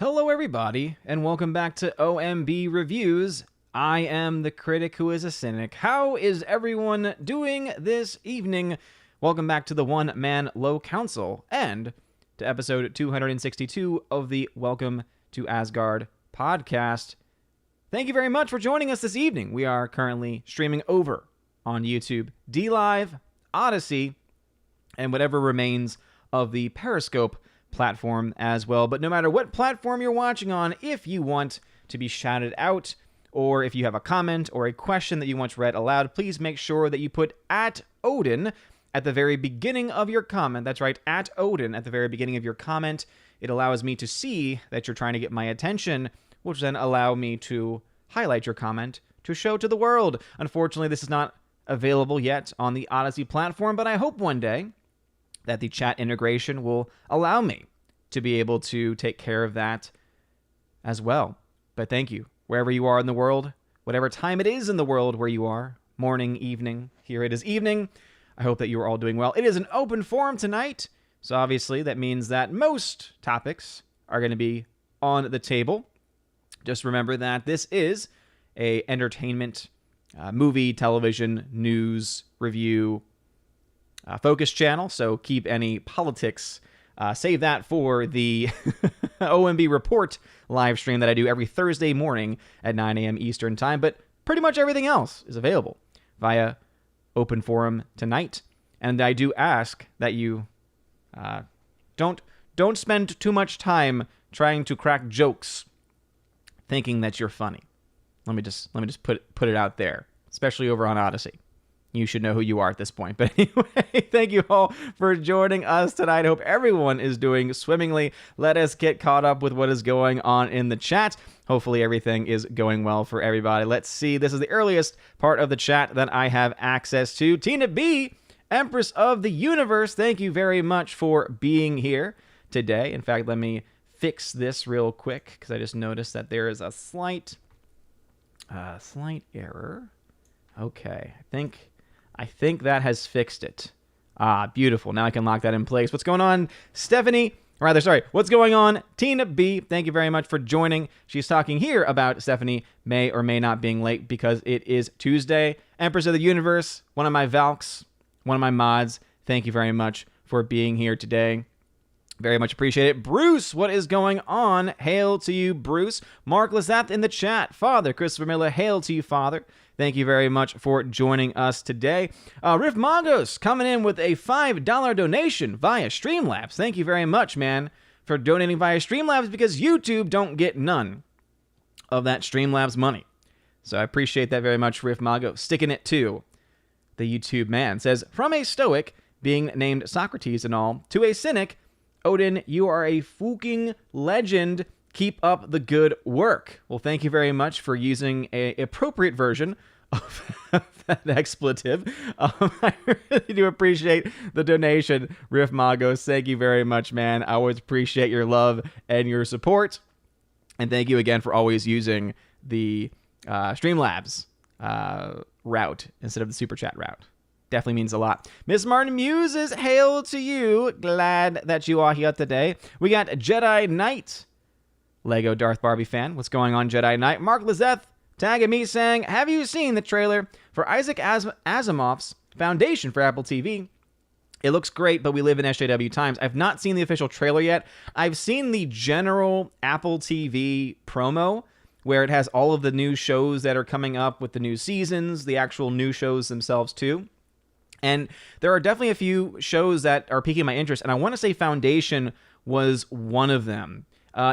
Hello, everybody, and welcome back to OMB Reviews. I am the critic who is a cynic. How is everyone doing this evening? Welcome back to the One Man Low Council and to episode 262 of the Welcome to Asgard podcast. Thank you very much for joining us this evening. We are currently streaming over on YouTube, DLive, Odyssey, and whatever remains of the Periscope platform as well. But no matter what platform you're watching on, if you want to be shouted out, or if you have a comment or a question that you want read aloud, please make sure that you put @Odin at the very beginning of your comment. That's right, @Odin at the very beginning of your comment. It allows me to see that you're trying to get my attention, which then allow me to highlight your comment to show to the world. Unfortunately, this is not available yet on the Odyssey platform, but I hope one day that the chat integration will allow me to be able to take care of that as well. But thank you, wherever you are in the world, whatever time it is in the world where you are, morning, evening, here it is evening. I hope that you are all doing well. It is an open forum tonight, so obviously that means that most topics are going to be on the table. Just remember that this is a entertainment, movie, television, news, review, focus channel, so keep any politics, save that for the OMB Report live stream that I do every Thursday morning at 9 a.m. Eastern Time, but pretty much everything else is available via Open Forum tonight. And I do ask that you don't spend too much time trying to crack jokes thinking that you're funny. Let me just put it out there, especially over on Odyssey. You should know who you are at this point. But anyway, thank you all for joining us tonight. I hope everyone is doing swimmingly. Let us get caught up with what is going on in the chat. Hopefully everything is going well for everybody. Let's see. This is the earliest part of the chat that I have access to. Tina B, Empress of the Universe, thank you very much for being here today. In fact, let me fix this real quick because I just noticed that there is a slight error. Okay, I think that has fixed it. Beautiful. Now I can lock that in place. What's going on, Stephanie? What's going on, Tina B? Thank you very much for joining. She's talking here about Stephanie may or may not being late because it is Tuesday. Empress of the Universe, one of my Valks, one of my mods. Thank you very much for being here today. Very much appreciate it. Bruce, what is going on? Hail to you, Bruce. Mark Lazath in the chat. Father, Christopher Miller, hail to you, Father. Thank you very much for joining us today. Riff Magos coming in with a $5 donation via Streamlabs. Thank you very much, man, for donating via Streamlabs because YouTube don't get none of that Streamlabs money. So I appreciate that very much, Riff Magos. Sticking it to the YouTube man. Says, from a stoic, being named Socrates and all, to a cynic, Odin, you are a fucking legend. Keep up the good work. Well, thank you very much for using an appropriate version of that expletive. I really do appreciate the donation, Riff Magos. Thank you very much, man. I always appreciate your love and your support. And thank you again for always using the Streamlabs route instead of the Super Chat route. Definitely means a lot. Miss Martin Muses, hail to you. Glad that you are here today. We got Jedi Knight, Lego Darth Barbie fan. What's going on, Jedi Knight? Mark Lizeth tagging me saying, have you seen the trailer for Isaac Asimov's Foundation for Apple TV? It looks great, but we live in SJW times. I've not seen the official trailer yet. I've seen the general Apple TV promo where it has all of the new shows that are coming up with the new seasons, the actual new shows themselves too. And there are definitely a few shows that are piquing my interest, and I want to say Foundation was one of them.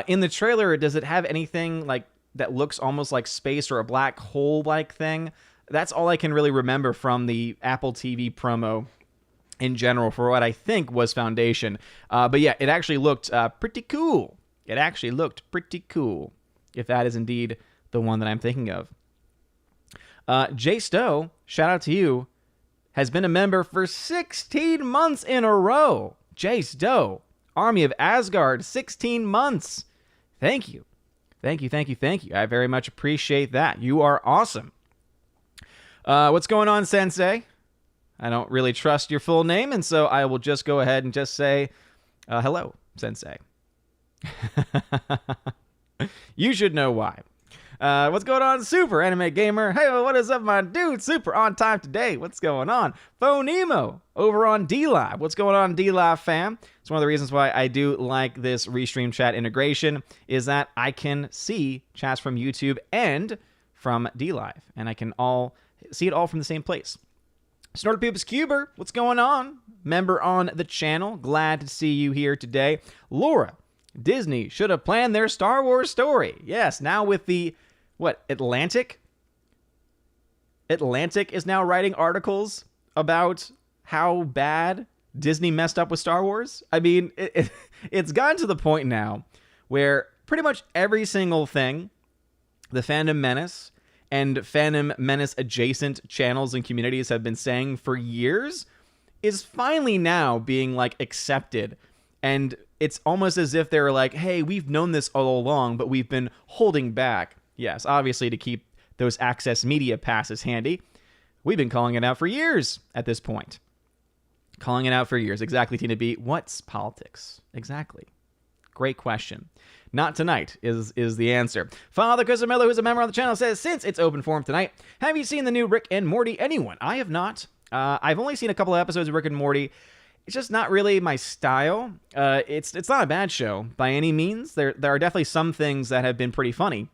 In the trailer, does it have anything like that looks almost like space or a black hole-like thing? That's all I can really remember from the Apple TV promo in general for what I think was Foundation. But yeah, it actually looked pretty cool. It actually looked pretty cool, if that is indeed the one that I'm thinking of. Jay Stowe, shout out to you, has been a member for 16 months in a row. Jay Stowe, Army of Asgard, 16 months. Thank you. Thank you, thank you, thank you. I very much appreciate that. You are awesome. What's going on, Sensei? I don't really trust your full name, and so I will just go ahead and just say hello, Sensei. You should know why. What's going on, Super Anime Gamer? Hey, what is up, my dude? Super on time today. What's going on? Phonemo over on D-Live. What's going on, D-Live fam? It's one of the reasons why I do like this Restream chat integration is that I can see chats from YouTube and from D-Live, and I can all see it all from the same place. Snortopupus Cuber, what's going on? Member on the channel. Glad to see you here today. Laura, Disney should have planned their Star Wars story. Yes, now with the Atlantic? Atlantic is now writing articles about how bad Disney messed up with Star Wars. I mean, it's gotten to the point now where pretty much every single thing the Fandom Menace and Phantom Menace adjacent channels and communities have been saying for years is finally now being accepted. And it's almost as if they're like, hey, we've known this all along, but we've been holding back. Yes, obviously to keep those access media passes handy. We've been calling it out for years at this point. Calling it out for years. Exactly, Tina B. What's politics? Exactly. Great question. Not tonight is the answer. Father Cusimillo, who's a member on the channel, says, since it's open forum tonight, have you seen the new Rick and Morty? Anyone? I have not. I've only seen a couple of episodes of Rick and Morty. It's just not really my style. It's not a bad show by any means. There are definitely some things that have been pretty funny.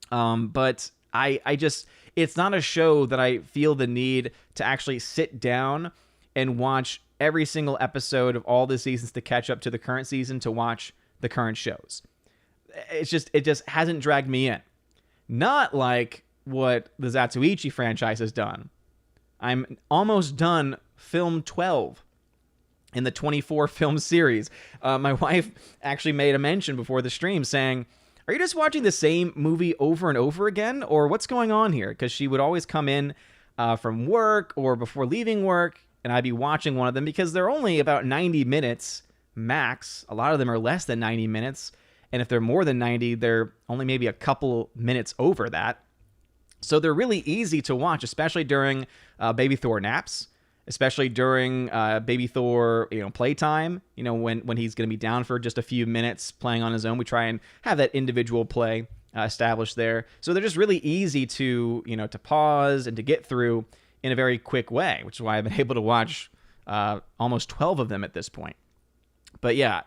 But I just, it's not a show that I feel the need to actually sit down and watch every single episode of all the seasons to catch up to the current season to watch the current shows. It just hasn't dragged me in. Not like what the Zatoichi franchise has done. I'm almost done film 12 in the 24 film series. My wife actually made a mention before the stream saying, are you just watching the same movie over and over again? Or what's going on here? Because she would always come in from work or before leaving work, and I'd be watching one of them because they're only about 90 minutes max. A lot of them are less than 90 minutes. And if they're more than 90, they're only maybe a couple minutes over that. So they're really easy to watch, especially during Baby Thor naps. Especially during Baby Thor, playtime, when he's going to be down for just a few minutes playing on his own. We try and have that individual play established there. So they're just really easy to, to pause and to get through in a very quick way, which is why I've been able to watch almost 12 of them at this point. But yeah,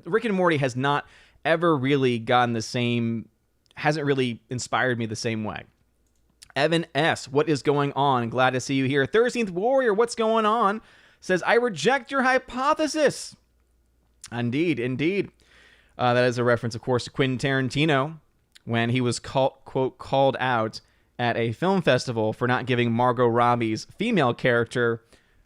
Rick and Morty has not ever really gotten the same, hasn't really inspired me the same way. Evan S., what is going on? Glad to see you here. 13th Warrior, what's going on? Says, I reject your hypothesis. Indeed. That is a reference, of course, to Quentin Tarantino when he was, quote, called out at a film festival for not giving Margot Robbie's female character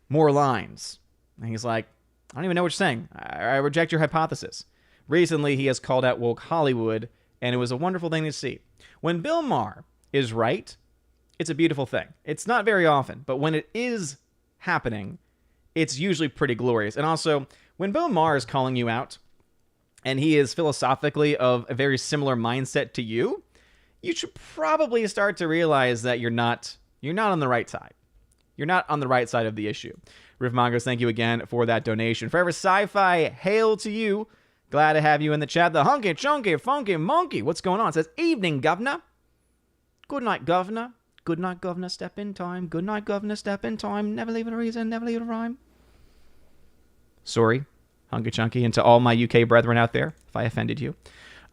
more lines. And he's like, I don't even know what you're saying. I reject your hypothesis. Recently, he has called out woke Hollywood, and it was a wonderful thing to see. When Bill Maher is right, it's a beautiful thing. It's not very often, but when it is happening, it's usually pretty glorious. And also, when Bill Maher is calling you out, and he is philosophically of a very similar mindset to you, you should probably start to realize that you're not on the right side. You're not on the right side of the issue. Riff Mongos, thank you again for that donation. Forever Sci-Fi, hail to you. Glad to have you in the chat. The hunky, chunky, funky monkey. What's going on? It says, evening, governor. Good night, governor. Good night, governor, step in time. Good night, governor, step in time. Never leave a reason, never leave a rhyme. Sorry, Hunky Chunky, and to all my UK brethren out there, if I offended you.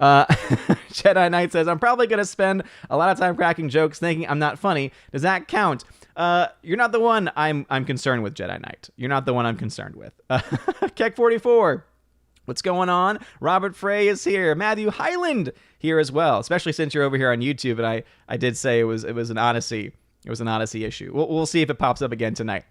Jedi Knight says, I'm probably going to spend a lot of time cracking jokes thinking I'm not funny. Does that count? You're not the one I'm concerned with, Jedi Knight. You're not the one I'm concerned with. Keck44. What's going on? Robert Frey is here. Matthew Highland here as well, especially since you're over here on YouTube. And I did say it was an Odyssey. It was an Odyssey issue. We'll see if it pops up again tonight.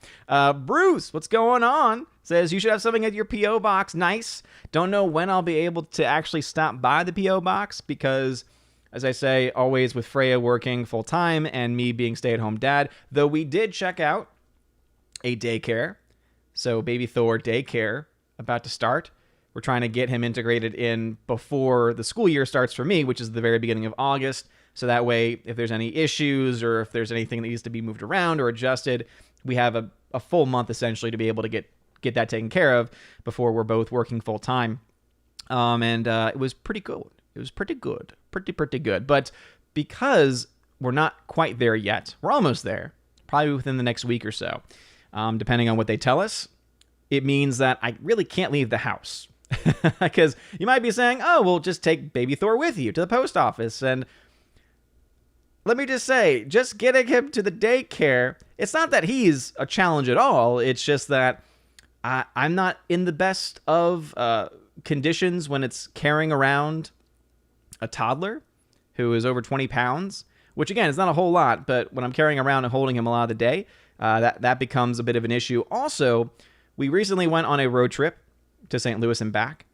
Bruce, what's going on? Says you should have something at your P.O. box. Nice. Don't know when I'll be able to actually stop by the P.O. box because, as I say, always with Freya working full time and me being stay-at-home dad, though we did check out a daycare. So Baby Thor daycare about to start. We're trying to get him integrated in before the school year starts for me, which is the very beginning of August. So that way, if there's any issues or if there's anything that needs to be moved around or adjusted, we have a full month essentially to be able to get that taken care of before we're both working full time. And it was pretty good. It was pretty good. Pretty good. But because we're not quite there yet, we're almost there, probably within the next week or so, depending on what they tell us, it means that I really can't leave the house. Because you might be saying, oh, well, just take baby Thor with you to the post office. And let me just say, just getting him to the daycare, it's not that he's a challenge at all. It's just that I'm not in the best of conditions when it's carrying around a toddler who is over 20 pounds, which again is not a whole lot, but when I'm carrying around and holding him a lot of the day, that becomes a bit of an issue. Also, we recently went on a road trip to St. Louis and back,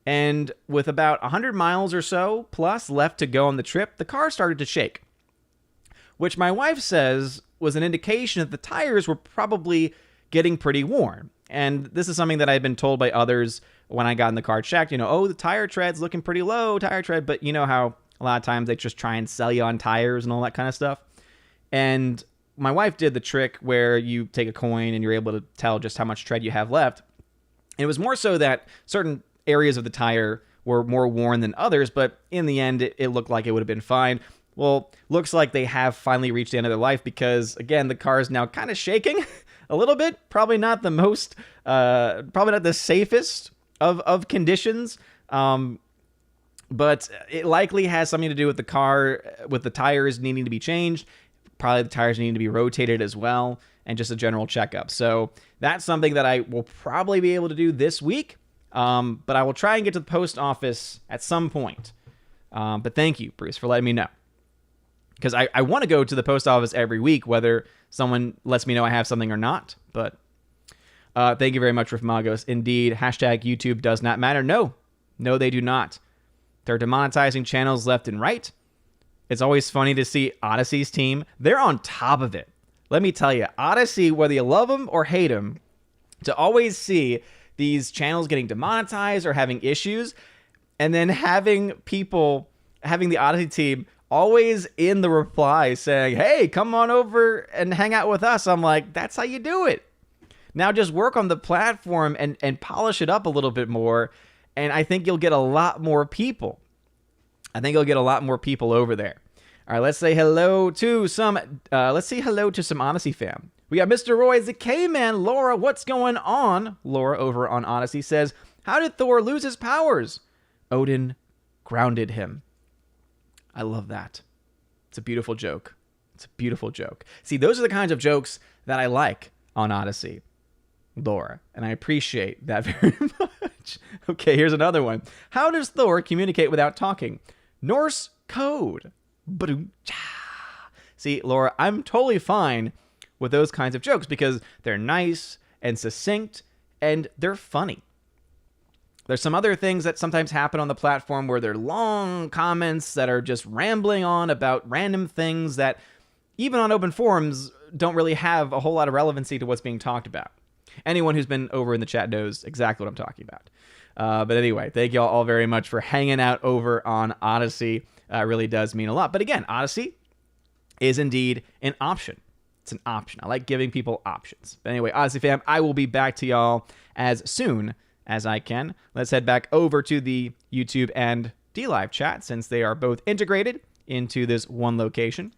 and with about 100 miles or so plus left to go on the trip, the car started to shake, which my wife says was an indication that the tires were probably getting pretty worn. And this is something that I've been told by others when I got in the car checked, oh, the tire tread's looking pretty low, tire tread, but you know how a lot of times they just try and sell you on tires and all that kind of stuff. And my wife did the trick where you take a coin and you're able to tell just how much tread you have left. And it was more so that certain areas of the tire were more worn than others, but in the end, it looked like it would have been fine. Well, looks like they have finally reached the end of their life because, again, the car is now kind of shaking a little bit. Probably not the most, probably not the safest of conditions, but it likely has something to do with the car, with the tires needing to be changed. Probably the tires needing to be rotated as well, and just a general checkup. So that's something that I will probably be able to do this week, but I will try and get to the post office at some point. But thank you, Bruce, for letting me know. Because I want to go to the post office every week, whether someone lets me know I have something or not. But thank you very much, Riffmagos. Indeed, hashtag YouTube does not matter. No, they do not. They're demonetizing channels left and right. It's always funny to see Odyssey's team. They're on top of it. Let me tell you, Odyssey, whether you love them or hate them, to always see these channels getting demonetized or having issues, and then having the Odyssey team always in the reply saying, hey, come on over and hang out with us. I'm like, that's how you do it. Now just work on the platform and polish it up a little bit more, and I think you'll get a lot more people. Over there. All right, let's say hello to some Odyssey fam. We got Mr. Roy, the K-Man, Laura. What's going on? Laura over on Odyssey says, how did Thor lose his powers? Odin grounded him. I love that. It's a beautiful joke. See, those are the kinds of jokes that I like on Odyssey, Laura, and I appreciate that very much. Okay, here's another one. How does Thor communicate without talking? Norse code. See, Laura, I'm totally fine with those kinds of jokes because they're nice and succinct and they're funny. There's some other things that sometimes happen on the platform where they're long comments that are just rambling on about random things that even on open forums don't really have a whole lot of relevancy to what's being talked about. Anyone who's been over in the chat knows exactly what I'm talking about. But anyway, thank you all very much for hanging out over on Odyssey. It really does mean a lot. But again, Odyssey is indeed an option. It's an option. I like giving people options. But anyway, Odyssey fam, I will be back to y'all as soon as I can. Let's head back over to the YouTube and DLive chat since they are both integrated into this one location.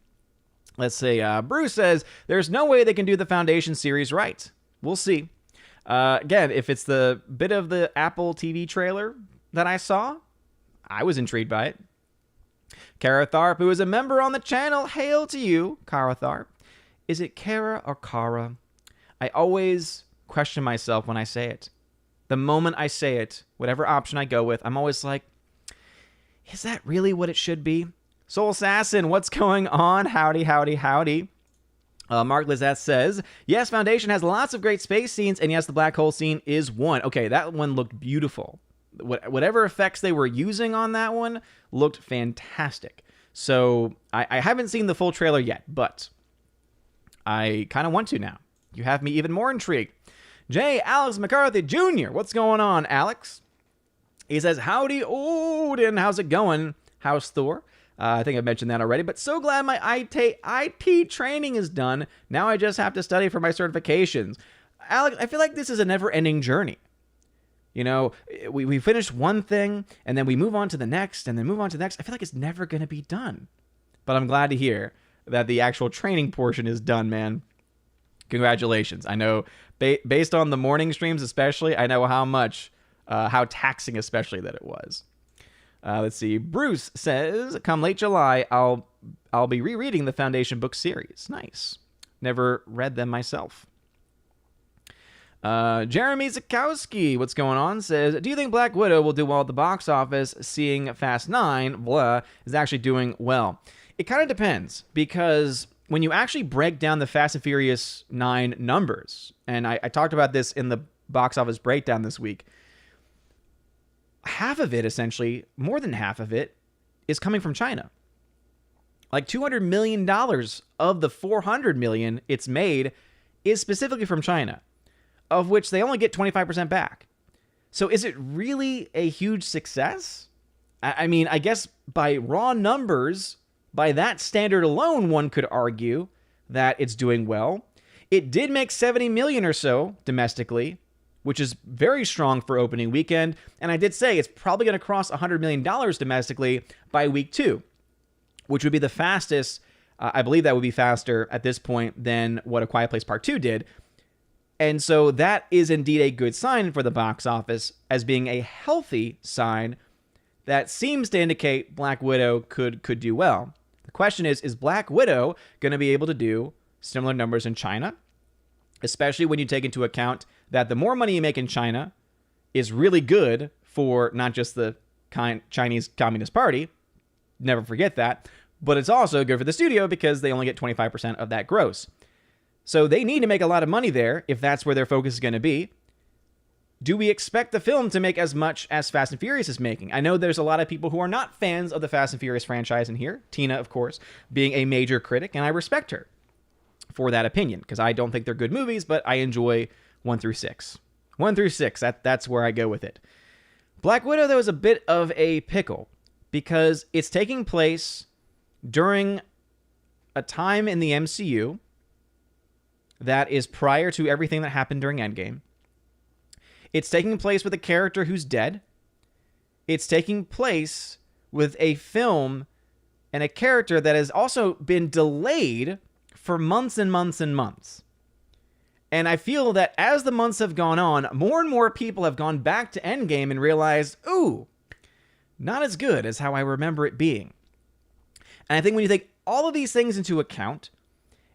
Let's say Bruce says, there's no way they can do the Foundation series right. We'll see. Again, if it's the bit of the Apple TV trailer that I saw, I was intrigued by it. Kara Tharp, who is a member on the channel, hail to you, Kara Tharp. Is it Kara or Kara? I always question myself when I say it. The moment I say it, whatever option I go with, I'm always like, is that really what it should be? Soul Assassin, what's going on? Howdy, howdy, howdy. Mark Lizette says, yes, Foundation has lots of great space scenes, and yes, the black hole scene is one. Okay, that one looked beautiful. Whatever effects they were using on that one looked fantastic. So I haven't seen the full trailer yet, but I kind of want to now. You have me even more intrigued. J. Alex McCarthy Jr., what's going on, Alex? He says, howdy, Odin, how's it going? How's Thor? I think I've mentioned that already, but so glad my IT training is done. Now I just have to study for my certifications. Alex, I feel like this is a never-ending journey. You know, we finish one thing and then we move on to the next and then move on to the next. I feel like it's never going to be done. But I'm glad to hear that the actual training portion is done, man. Congratulations. I know based on the morning streams especially, I know how taxing especially that it was. Let's see. Bruce says, come late July, I'll be rereading the Foundation book series. Nice. Never read them myself. Jeremy Zakowski, what's going on, says, do you think Black Widow will do well at the box office, seeing Fast 9, blah, is actually doing well? It kind of depends, because when you actually break down the Fast and Furious 9 numbers, and I talked about this in the box office breakdown this week, half of it, essentially, more than half of it, is coming from China. Like $200 million of the $400 million it's made is specifically from China, of which they only get 25% back. So is it really a huge success? I mean, I guess by raw numbers, by that standard alone, one could argue that it's doing well. It did make $70 million or so domestically, which is very strong for opening weekend. And I did say it's probably going to cross $100 million domestically by week 2, which would be the fastest. I believe that would be faster at this point than what A Quiet Place Part 2 did. And so that is indeed a good sign for the box office, as being a healthy sign that seems to indicate Black Widow could do well. The question is Black Widow going to be able to do similar numbers in China? Especially when you take into account that the more money you make in China is really good for not just the Chinese Communist Party, never forget that, but it's also good for the studio because they only get 25% of that gross. So they need to make a lot of money there if that's where their focus is going to be. Do we expect the film to make as much as Fast and Furious is making? I know there's a lot of people who are not fans of the Fast and Furious franchise in here. Tina, of course, being a major critic, and I respect her for that opinion because I don't think they're good movies, but I enjoy 1 through 6. 1 through 6, that's where I go with it. Black Widow, though, is a bit of a pickle because it's taking place during a time in the MCU that is prior to everything that happened during Endgame. It's taking place with a character who's dead. It's taking place with a film and a character that has also been delayed for months and months and months. And I feel that as the months have gone on, more and more people have gone back to Endgame and realized, ooh, not as good as how I remember it being. And I think when you take all of these things into account,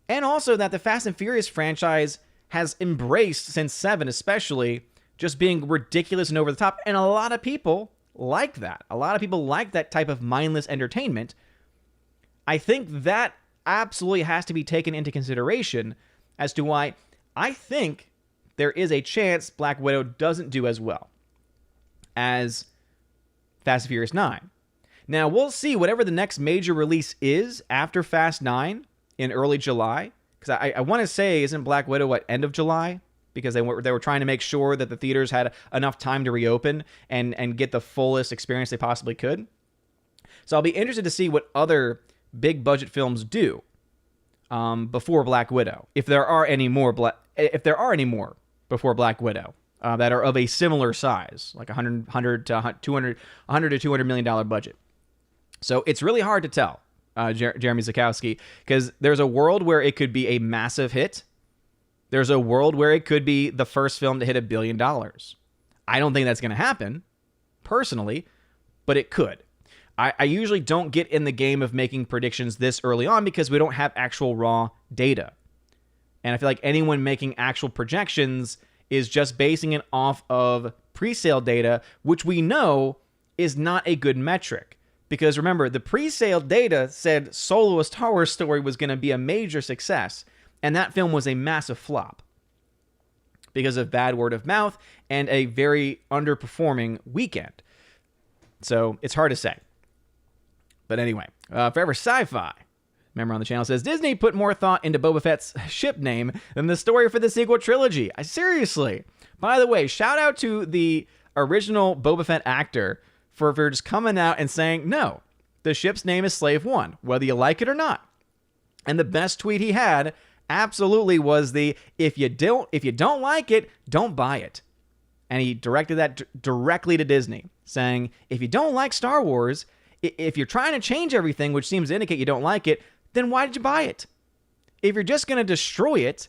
and also that the Fast and Furious franchise has embraced, since 7 especially, just being ridiculous and over the top. And a lot of people like that. A lot of people like that type of mindless entertainment. I think that absolutely has to be taken into consideration as to why I think there is a chance Black Widow doesn't do as well as Fast and Furious 9. Now, we'll see whatever the next major release is after Fast 9 in early July, because I want to say, isn't Black Widow at end of July? Because they were trying to make sure that the theaters had enough time to reopen and get the fullest experience they possibly could. So I'll be interested to see what other big budget films do before Black Widow, if there are any more before Black Widow that are of a similar size, like $100 to $200 million budget. So it's really hard to tell. Jeremy Zakowski, because there's a world where it could be a massive hit. There's a world where it could be the first film to hit $1 billion. I don't think that's going to happen, personally, but it could. I usually don't get in the game of making predictions this early on because we don't have actual raw data. And I feel like anyone making actual projections is just basing it off of pre-sale data, which we know is not a good metric. Because remember, the pre-sale data said Solo: A Star Wars Story was going to be a major success, and that film was a massive flop because of bad word of mouth and a very underperforming weekend. So it's hard to say. But anyway, Forever Sci-Fi, member on the channel, says, Disney put more thought into Boba Fett's ship name than the story for the sequel trilogy. Seriously. By the way, shout out to the original Boba Fett actor for just coming out and saying, no, the ship's name is Slave One, whether you like it or not. And the best tweet he had absolutely was if you don't like it, don't buy it. And he directed that directly to Disney, saying, if you don't like Star Wars, if you're trying to change everything, which seems to indicate you don't like it, then why did you buy it? If you're just going to destroy it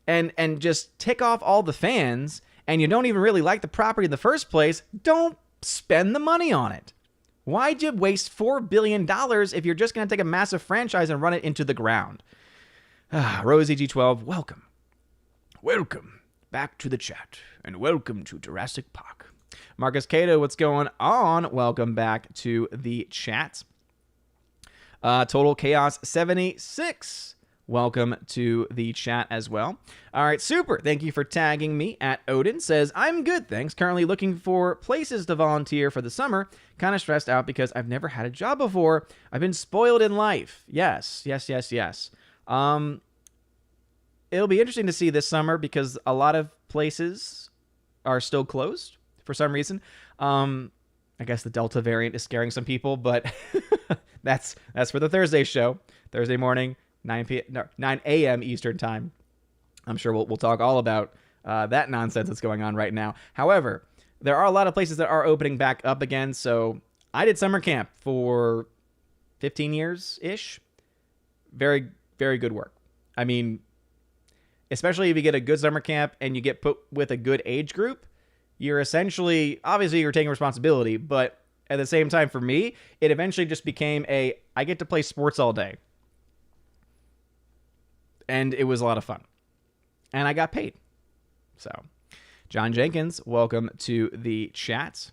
and just tick off all the fans, and you don't even really like the property in the first place, don't spend the money on it. Why'd you waste $4 billion if you're just going to take a massive franchise and run it into the ground? Rosie G12, welcome. Welcome back to the chat, and welcome to Jurassic Park. Marcus Cato, what's going on? Welcome back to the chat. Total Chaos 76, welcome to the chat as well. All right, super. Thank you for tagging me at Odin. Says, I'm good, thanks. Currently looking for places to volunteer for the summer. Kind of stressed out because I've never had a job before. I've been spoiled in life. Yes. It'll be interesting to see this summer because a lot of places are still closed for some reason. I guess the Delta variant is scaring some people, but that's for the Thursday show. Thursday morning, 9 a.m. Eastern time. I'm sure we'll talk all about that nonsense that's going on right now. However, there are a lot of places that are opening back up again. So I did summer camp for 15 years-ish. Very, very good work. I mean, especially if you get a good summer camp and you get put with a good age group, you're essentially, obviously you're taking responsibility, but at the same time for me, it eventually just became I get to play sports all day. And it was a lot of fun. And I got paid. So, John Jenkins, welcome to the chat.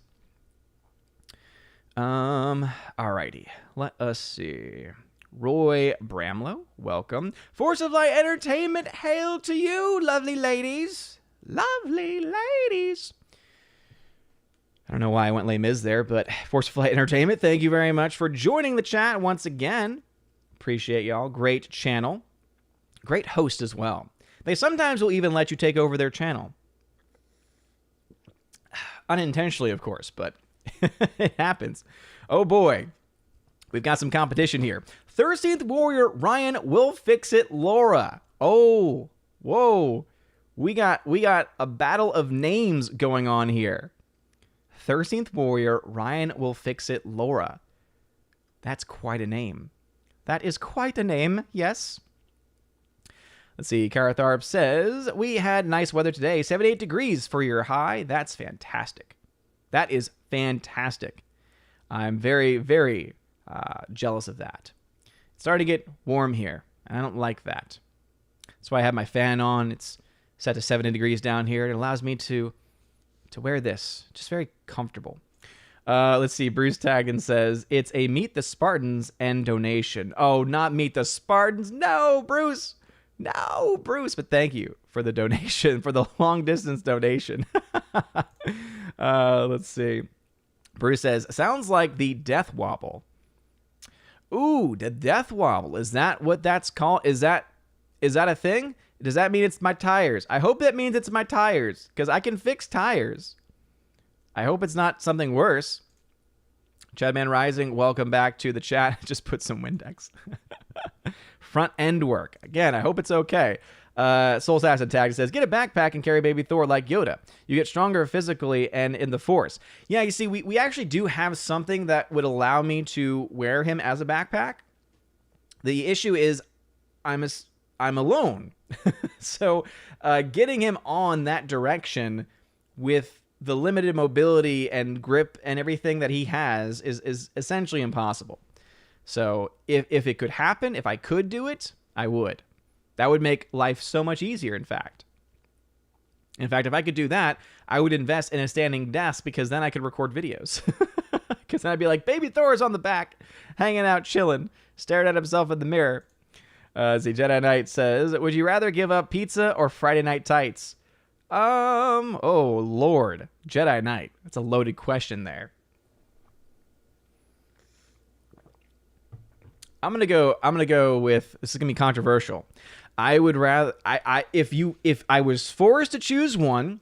Alrighty, let us see. Roy Bramlow, welcome. Force of Light Entertainment, hail to you, lovely ladies. Lovely ladies. I don't know why I went Les Mis there, but Force of Light Entertainment, thank you very much for joining the chat once again. Appreciate y'all. Great channel. Great host as well. They sometimes will even let you take over their channel. Unintentionally, of course, but it happens. Oh boy. We've got some competition here. 13th Warrior Ryan will fix it Laura. Oh, whoa. We got a battle of names going on here. 13th Warrior Ryan will fix it Laura. That's quite a name. That is quite a name, yes. Let's see. Karatharp says, we had nice weather today. 78 degrees for your high. That's fantastic. That is fantastic. I'm very, very jealous of that. It's starting to get warm here. I don't like that. That's why I have my fan on. It's set to 70 degrees down here. It allows me to wear this. Just very comfortable. Let's see. Bruce Taggin says, it's a Meet the Spartans and donation. Oh, not Meet the Spartans. No, Bruce. No, Bruce. But thank you for the donation, for the long distance donation. Let's see. Bruce says, sounds like the death wobble. Ooh, the death wobble. Is that what that's called? Is that a thing? Does that mean it's my tires? I hope that means it's my tires, because I can fix tires. I hope it's not something worse. Chadman Rising, welcome back to the chat. Just put some Windex. Front end work. Again, I hope it's okay. Soul Assassin Tag says, get a backpack and carry baby Thor like Yoda. You get stronger physically and in the Force. Yeah, you see, we actually do have something that would allow me to wear him as a backpack. The issue is I'm alone. So getting him on that direction with the limited mobility and grip and everything that he has is essentially impossible. So if it could happen, if I could do it, I would. That would make life so much easier, in fact. In fact, if I could do that, I would invest in a standing desk, because then I could record videos. Because then I'd be like, baby Thor's on the back, hanging out, chilling, staring at himself in the mirror. See, Jedi Knight says, would you rather give up pizza or Friday night tights? Oh, Lord. Jedi Knight. That's a loaded question there. I'm gonna go with, this is gonna be controversial. I would rather, if I was forced to choose one,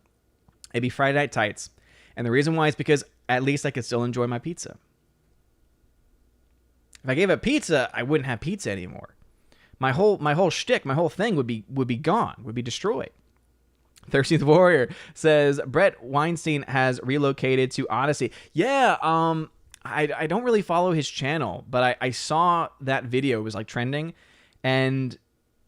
it'd be Friday night tights. And the reason why is because at least I could still enjoy my pizza. If I gave up pizza, I wouldn't have pizza anymore. My whole shtick, my whole thing would be gone, would be destroyed. 13th Warrior says Brett Weinstein has relocated to Odyssey. Yeah, I don't really follow his channel, but I saw that video. It was like trending, and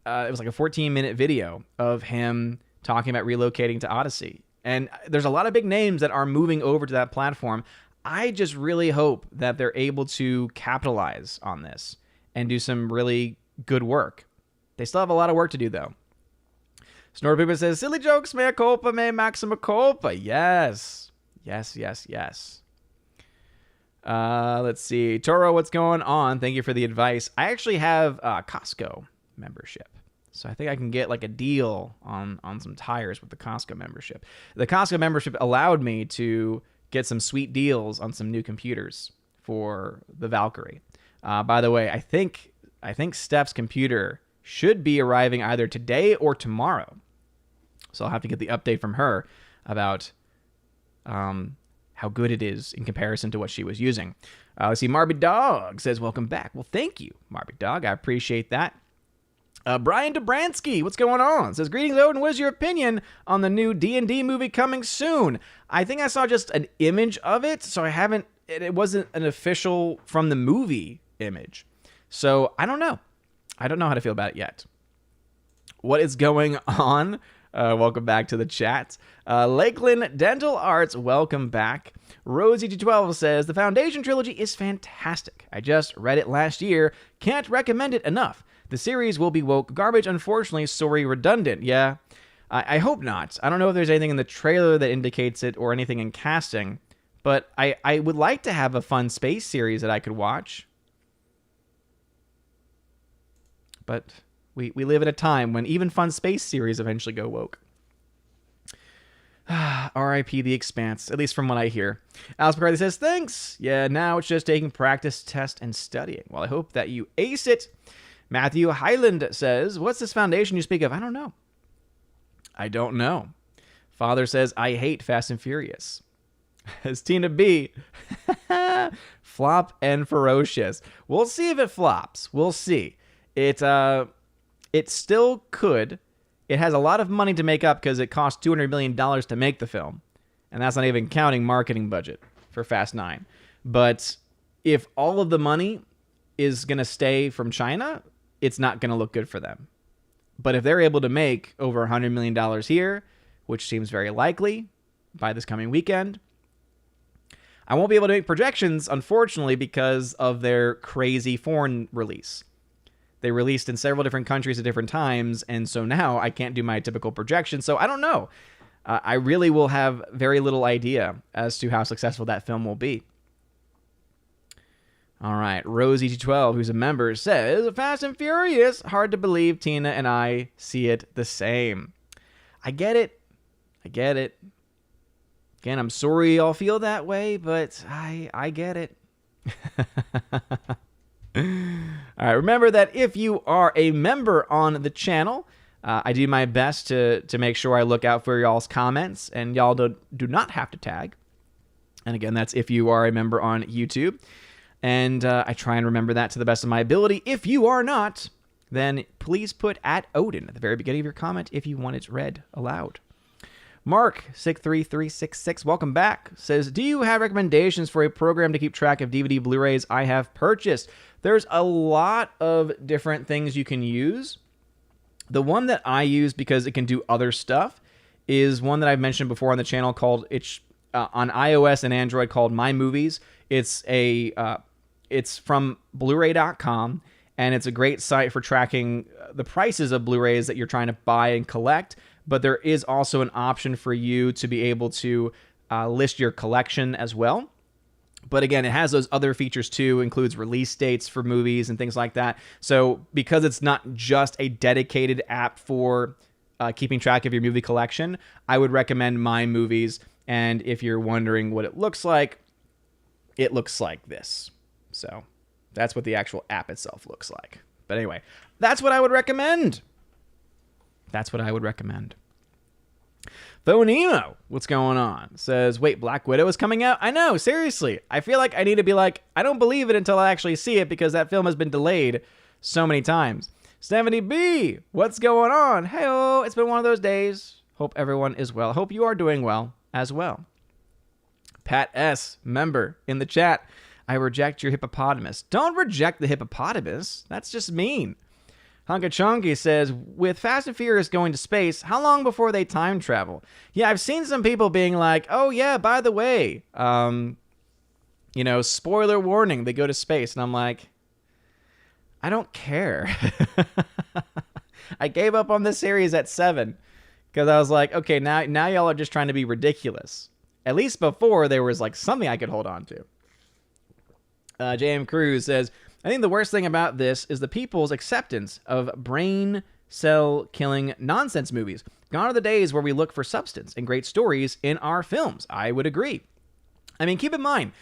it was like a 14-minute video of him talking about relocating to Odyssey. And there's a lot of big names that are moving over to that platform. I just really hope that they're able to capitalize on this and do some really good work. They still have a lot of work to do, though. Snort Pippa says, silly jokes, mea culpa, me maxima culpa. Yes. Yes, yes, yes. Let's see. Toro, what's going on? Thank you for the advice. I actually have a Costco membership. So I think I can get like a deal on some tires with the Costco membership. The Costco membership allowed me to get some sweet deals on some new computers for the Valkyrie. By the way, I think Steph's computer should be arriving either today or tomorrow. So I'll have to get the update from her about how good it is in comparison to what she was using. Let's see. Marby Dog says, welcome back. Well, thank you, Marby Dog. I appreciate that. Brian Dobransky, what's going on? Says, greetings, Odin. What is your opinion on the new D&D movie coming soon? I think I saw just an image of it, so it wasn't an official from the movie image. So I don't know. I don't know how to feel about it yet. What is going on? Welcome back to the chat. Lakeland Dental Arts, welcome back. Rosie212 says, the Foundation trilogy is fantastic. I just read it last year. Can't recommend it enough. The series will be woke garbage, unfortunately. Sorry, redundant. Yeah, I hope not. I don't know if there's anything in the trailer that indicates it or anything in casting, but I would like to have a fun space series that I could watch. But we live at a time when even fun space series eventually go woke. R.I.P. The Expanse, at least from what I hear. Alice McCarthy says, thanks. Yeah, now it's just taking practice, test, and studying. Well, I hope that you ace it. Matthew Highland says, what's this Foundation you speak of? I don't know. I don't know. Father says, I hate Fast and Furious. As Tina B, flop and ferocious. We'll see if it flops. We'll see. It still could. It has a lot of money to make up because it cost $200 million to make the film. And that's not even counting marketing budget for Fast 9. But if all of the money is going to stay from China, it's not going to look good for them. But if they're able to make over $100 million here, which seems very likely by this coming weekend, I won't be able to make projections, unfortunately, because of their crazy foreign release. They released in several different countries at different times, and so now I can't do my typical projection. So I don't know. I really will have very little idea as to how successful that film will be. All right, Rosie12, who's a member, says, Fast and Furious. Hard to believe Tina and I see it the same. I get it. Again, I'm sorry y'all feel that way, but I get it. All right, remember that if you are a member on the channel, I do my best to make sure I look out for y'all's comments, and y'all do not have to tag. And again, that's if you are a member on YouTube. And I try and remember that to the best of my ability. If you are not, then please put @Odin at the very beginning of your comment if you want it read aloud. Mark63366, welcome back, says, do you have recommendations for a program to keep track of DVD Blu-rays I have purchased? There's a lot of different things you can use. The one that I use because it can do other stuff is one that I've mentioned before on the channel called, on iOS and Android, called My Movies. It's from Blu-ray.com, and it's a great site for tracking the prices of Blu-rays that you're trying to buy and collect. But there is also an option for you to be able to list your collection as well. But again, it has those other features too, includes release dates for movies and things like that. So because it's not just a dedicated app for keeping track of your movie collection, I would recommend My Movies. And if you're wondering what it looks like this. So that's what the actual app itself looks like. But anyway, that's what I would recommend. Phonemo, what's going on? Says, wait, Black Widow is coming out? I know, seriously. I feel like I need to be like, I don't believe it until I actually see it because that film has been delayed so many times. Stephanie B, what's going on? Hey-oh, it's been one of those days. Hope everyone is well. Hope you are doing well as well. Pat S., member in the chat. I reject your hippopotamus. Don't reject the hippopotamus. That's just mean. Hunka Chonky says, with Fast and Furious going to space, how long before they time travel? Yeah, I've seen some people being like, oh yeah, by the way, spoiler warning, they go to space. And I'm like, I don't care. I gave up on this series at 7 because I was like, okay, now y'all are just trying to be ridiculous. At least before there was like something I could hold on to. J.M. Cruz says, I think the worst thing about this is the people's acceptance of brain cell killing nonsense movies. Gone are the days where we look for substance and great stories in our films. I would agree. I mean, keep in mind,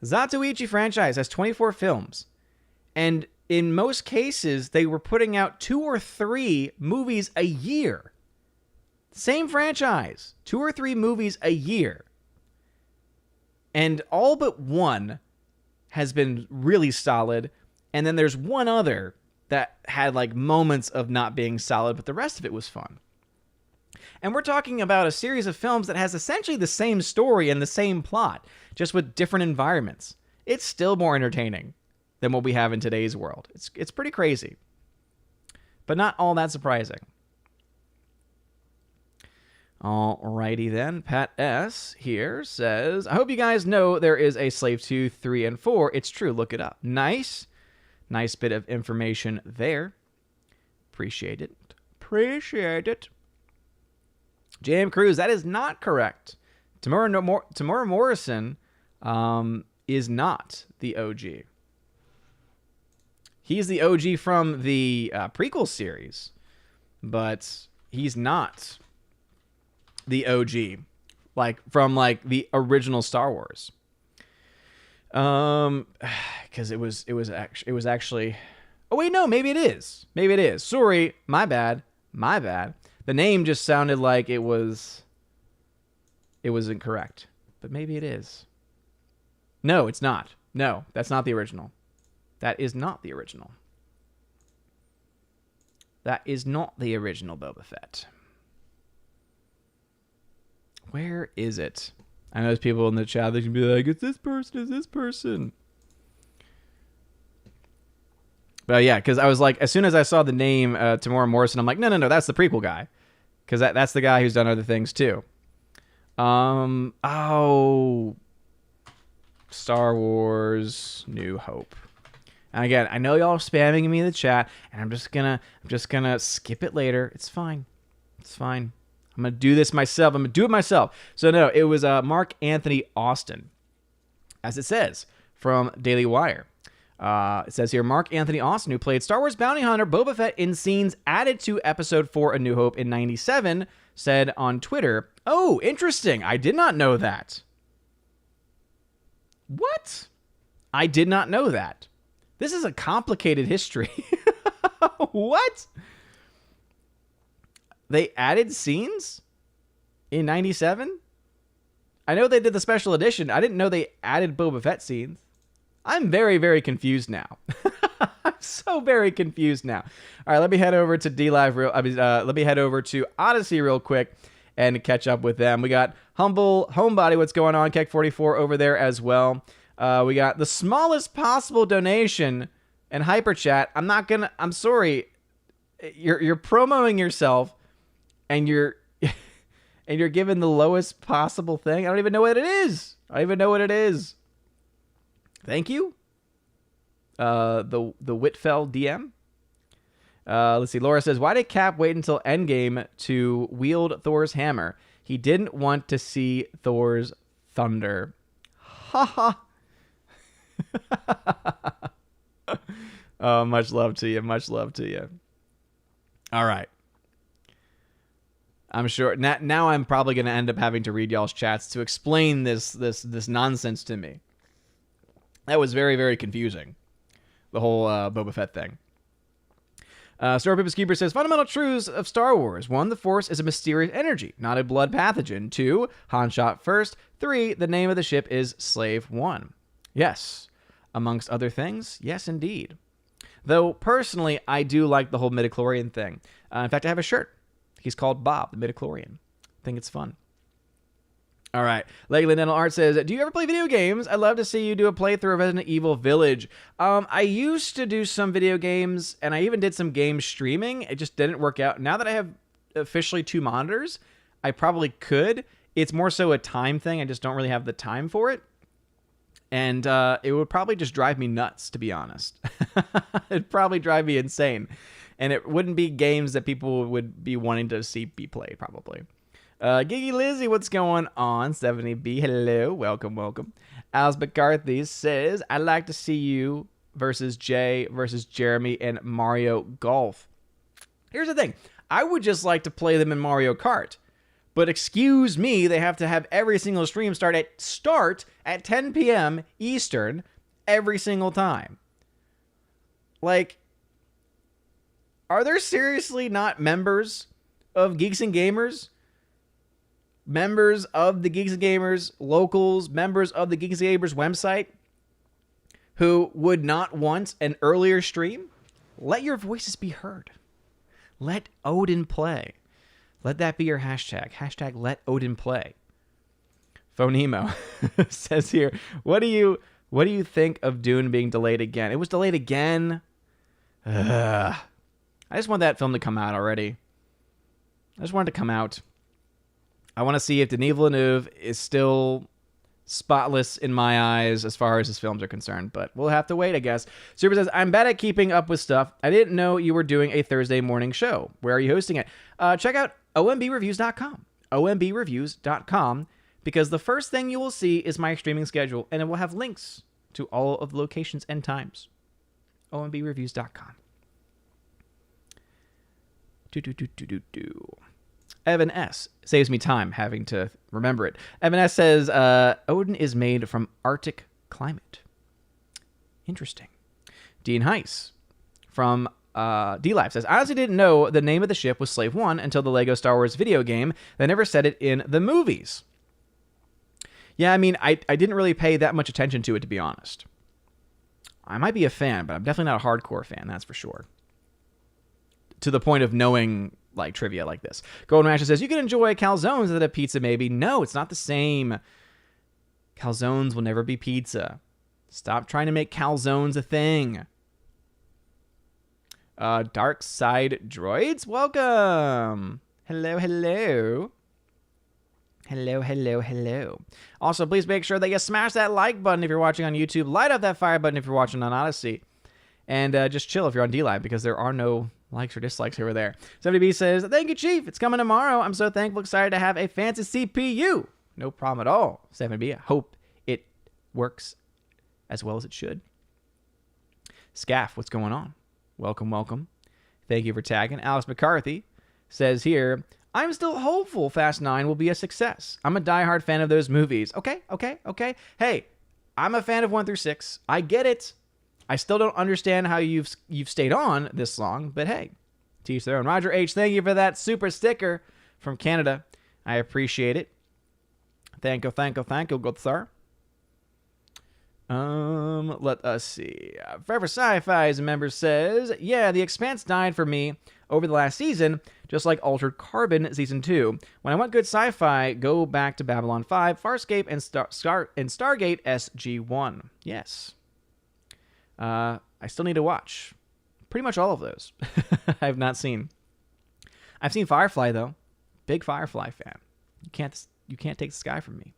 Zatoichi franchise has 24 films. And in most cases, they were putting out 2 or 3 movies a year. Same franchise, 2 or 3 movies a year. And all but one has been really solid. And then there's one other that had like moments of not being solid, but the rest of it was fun. And we're talking about a series of films that has essentially the same story and the same plot, just with different environments. It's still more entertaining than what we have in today's world. It's pretty crazy, but not all that surprising. Alrighty then. Pat S. here says, I hope you guys know there is a Slave 2, 3, and 4. It's true. Look it up. Nice. Nice bit of information there. Appreciate it. Appreciate it. J.M. Cruz, that is not correct. Tamura Morrison is not the OG. He's the OG from the prequel series, but he's not the OG, from the original Star Wars. Because it was actually. Oh wait, no, maybe it is. Maybe it is. Sorry, my bad. The name just sounded like it was incorrect, but maybe it is. No, it's not. No, that's not the original. That is not the original. That is not the original Boba Fett. Where is it? I know there's people in the chat that can be like, it's this person. But yeah, because I was like, as soon as I saw the name Tamura Morrison, I'm like, no, that's the prequel guy. Because that's the guy who's done other things too. Star Wars New Hope. And again, I know y'all are spamming me in the chat, and I'm just gonna skip it later. It's fine. I'm going to do this myself. I'm going to do it myself. So no, it was Mark Anthony Austin, as it says, from Daily Wire. It says here, Mark Anthony Austin, who played Star Wars bounty hunter Boba Fett in scenes added to Episode 4 A New Hope in 97, said on Twitter, oh, interesting. I did not know that. What? I did not know that. This is a complicated history. What? They added scenes in 97? I know they did the special edition. I didn't know they added Boba Fett scenes. I'm very, very confused now. I'm so very confused now. All right, let me head over to let me head over to Odyssey real quick and catch up with them. We got Humble Homebody, what's going on? Keck44 over there as well. We got the smallest possible donation and hyper chat. I'm sorry. You're promoting yourself. And you're given the lowest possible thing. I don't even know what it is. Thank you. The Whitfell DM. Let's see. Laura says, why did Cap wait until Endgame to wield Thor's hammer? He didn't want to see Thor's thunder. Ha ha. Oh, much love to you. All right. I'm sure now I'm probably going to end up having to read y'all's chats to explain this nonsense to me. That was very, very confusing. The whole Boba Fett thing. Star People's Keeper says, fundamental truths of Star Wars. 1, the Force is a mysterious energy, not a blood pathogen. 2, Han shot first. 3, the name of the ship is Slave 1. Yes. Amongst other things, yes, indeed. Though, personally, I do like the whole midichlorian thing. In fact, I have a shirt. He's called Bob, the midichlorian. think it's fun. All right. Legoland Dental Art says, do you ever play video games? I'd love to see you do a playthrough of Resident Evil Village. I used to do some video games, and I even did some game streaming. It just didn't work out. Now that I have officially 2 monitors, I probably could. It's more so a time thing. I just don't really have the time for it. And it would probably just drive me nuts, to be honest. It'd probably drive me insane. And it wouldn't be games that people would be wanting to see be played, probably. Giggy Lizzie, what's going on? 70B, hello, welcome. Alice McCarthy says, I'd like to see you versus Jay versus Jeremy in Mario Golf. Here's the thing. I would just like to play them in Mario Kart. But excuse me, they have to have every single stream start at 10 p.m. Eastern every single time. Like, are there seriously not members of Geeks and Gamers? Members of the Geeks and Gamers locals, members of the Geeks and Gamers website who would not want an earlier stream? Let your voices be heard. Let Odin play. Let that be your hashtag. Hashtag let Odin play. Phonemo says here, what do you think of Dune being delayed again? It was delayed again. I just want that film to come out already. I just want it to come out. I want to see if Denis Villeneuve is still spotless in my eyes as far as his films are concerned, but we'll have to wait, I guess. Super says, I'm bad at keeping up with stuff. I didn't know you were doing a Thursday morning show. Where are you hosting it? Check out OMBReviews.com. OMBReviews.com, because the first thing you will see is my streaming schedule, and it will have links to all of the locations and times. OMBReviews.com. Evan S. saves me time having to remember it. Evan S. says, Odin is made from Arctic climate. Interesting. Dean Heiss from D-Live says, I honestly didn't know the name of the ship was Slave One until the Lego Star Wars video game. They never said it in the movies. Yeah, I mean, I didn't really pay that much attention to it, to be honest. I might be a fan, but I'm definitely not a hardcore fan, that's for sure. To the point of knowing like trivia like this. Golden Rasher says, you can enjoy calzones instead of pizza, maybe. No, it's not the same. Calzones will never be pizza. Stop trying to make calzones a thing. Dark Side Droids, welcome. Hello. Also, please make sure that you smash that like button if you're watching on YouTube. Light up that fire button if you're watching on Odyssey. And just chill if you're on D-Live, because there are no likes or dislikes over there. 70B says, thank you, Chief. It's coming tomorrow. I'm so thankful, excited to have a fancy CPU. No problem at all, 70B. I hope it works as well as it should. Scaff, what's going on? Welcome. Thank you for tagging. Alex McCarthy says here, I'm still hopeful Fast 9 will be a success. I'm a diehard fan of those movies. Okay. Hey, I'm a fan of 1 through 6. I get it. I still don't understand how you've stayed on this long, but hey, to each their own. Roger H, thank you for that super sticker from Canada. I appreciate it. Thank you, good sir. Let us see. Forever Sci-Fi, as a member says, yeah, The Expanse died for me over the last season, just like Altered Carbon Season 2. When I want good sci-fi, go back to Babylon 5, Farscape, and Stargate SG-1. Yes. I still need to watch pretty much all of those. I have not seen. I've seen Firefly, though. Big Firefly fan. You can't take the sky from me.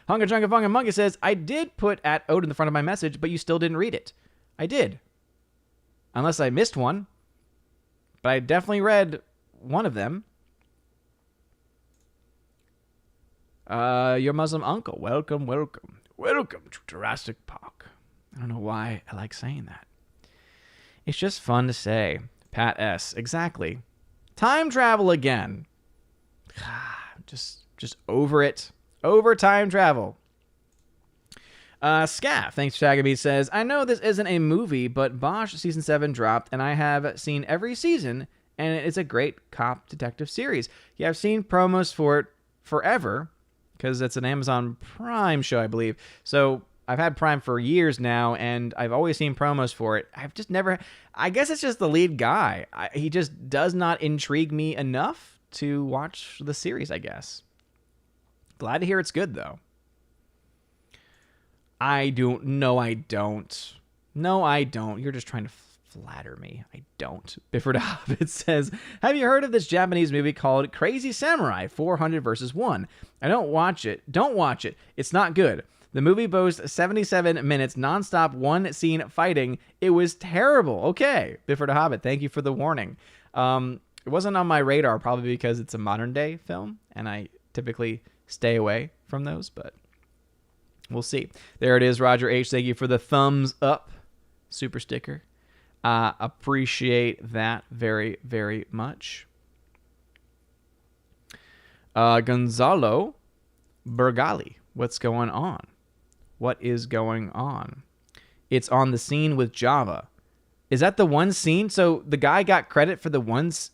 Hunga Junga Funga Monkey says, I did put at Odin in the front of my message, but you still didn't read it. I did. Unless I missed one. But I definitely read one of them. Your Muslim uncle. Welcome to Jurassic Park. I don't know why I like saying that. It's just fun to say. Pat S. Exactly. Time travel again. Just over it. Over time travel. Scaff, thanks for tagging me, says, I know this isn't a movie, but Bosch Season 7 dropped, and I have seen every season, and it's a great cop detective series. Yeah, I've seen promos for it forever, because it's an Amazon Prime show, I believe. So I've had Prime for years now, and I've always seen promos for it. I've just never... I guess it's just the lead guy. He just does not intrigue me enough to watch the series, I guess. Glad to hear it's good, though. I don't. No, I don't. No, I don't. You're just trying to flatter me. I don't. Bifford Hobbit says, have you heard of this Japanese movie called Crazy Samurai 400 vs. 1? I don't watch it. Don't watch it. It's not good. The movie boasts 77 minutes nonstop one scene fighting. It was terrible. Okay. Bifford Hobbit, thank you for the warning. It wasn't on my radar, probably because it's a modern day film, and I typically stay away from those, but we'll see. There it is, Roger H. Thank you for the thumbs up super sticker. Appreciate that very, very much. Gonzalo Bergali, what's going on? What is going on? It's on the scene with Java. Is that the one scene? So the guy got credit for the ones.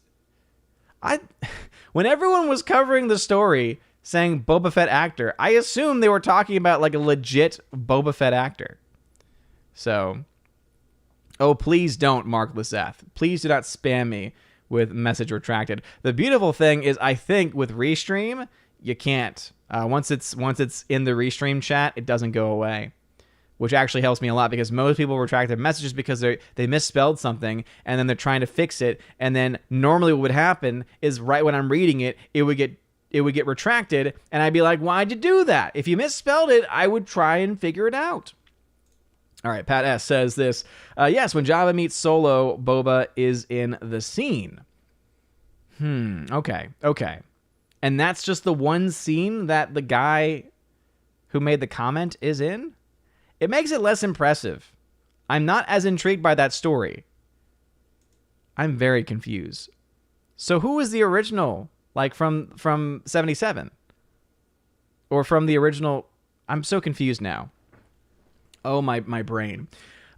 When everyone was covering the story saying Boba Fett actor, I assumed they were talking about like a legit Boba Fett actor. So, oh, please don't, Mark Lisseth. Please do not spam me with message retracted. The beautiful thing is, I think with Restream, you can't. Once it's in the Restream chat, it doesn't go away, which actually helps me a lot because most people retract their messages because they misspelled something and then they're trying to fix it. And then normally what would happen is right when I'm reading it, it would get retracted, and I'd be like, why'd you do that? If you misspelled it, I would try and figure it out. All right, Pat S. says this. Yes, when Java meets Solo, Boba is in the scene. Okay. And that's just the one scene that the guy who made the comment is in? It makes it less impressive. I'm not as intrigued by that story. I'm very confused. So who is the original? Like from 77? Or from the original? I'm so confused now. Oh, my brain.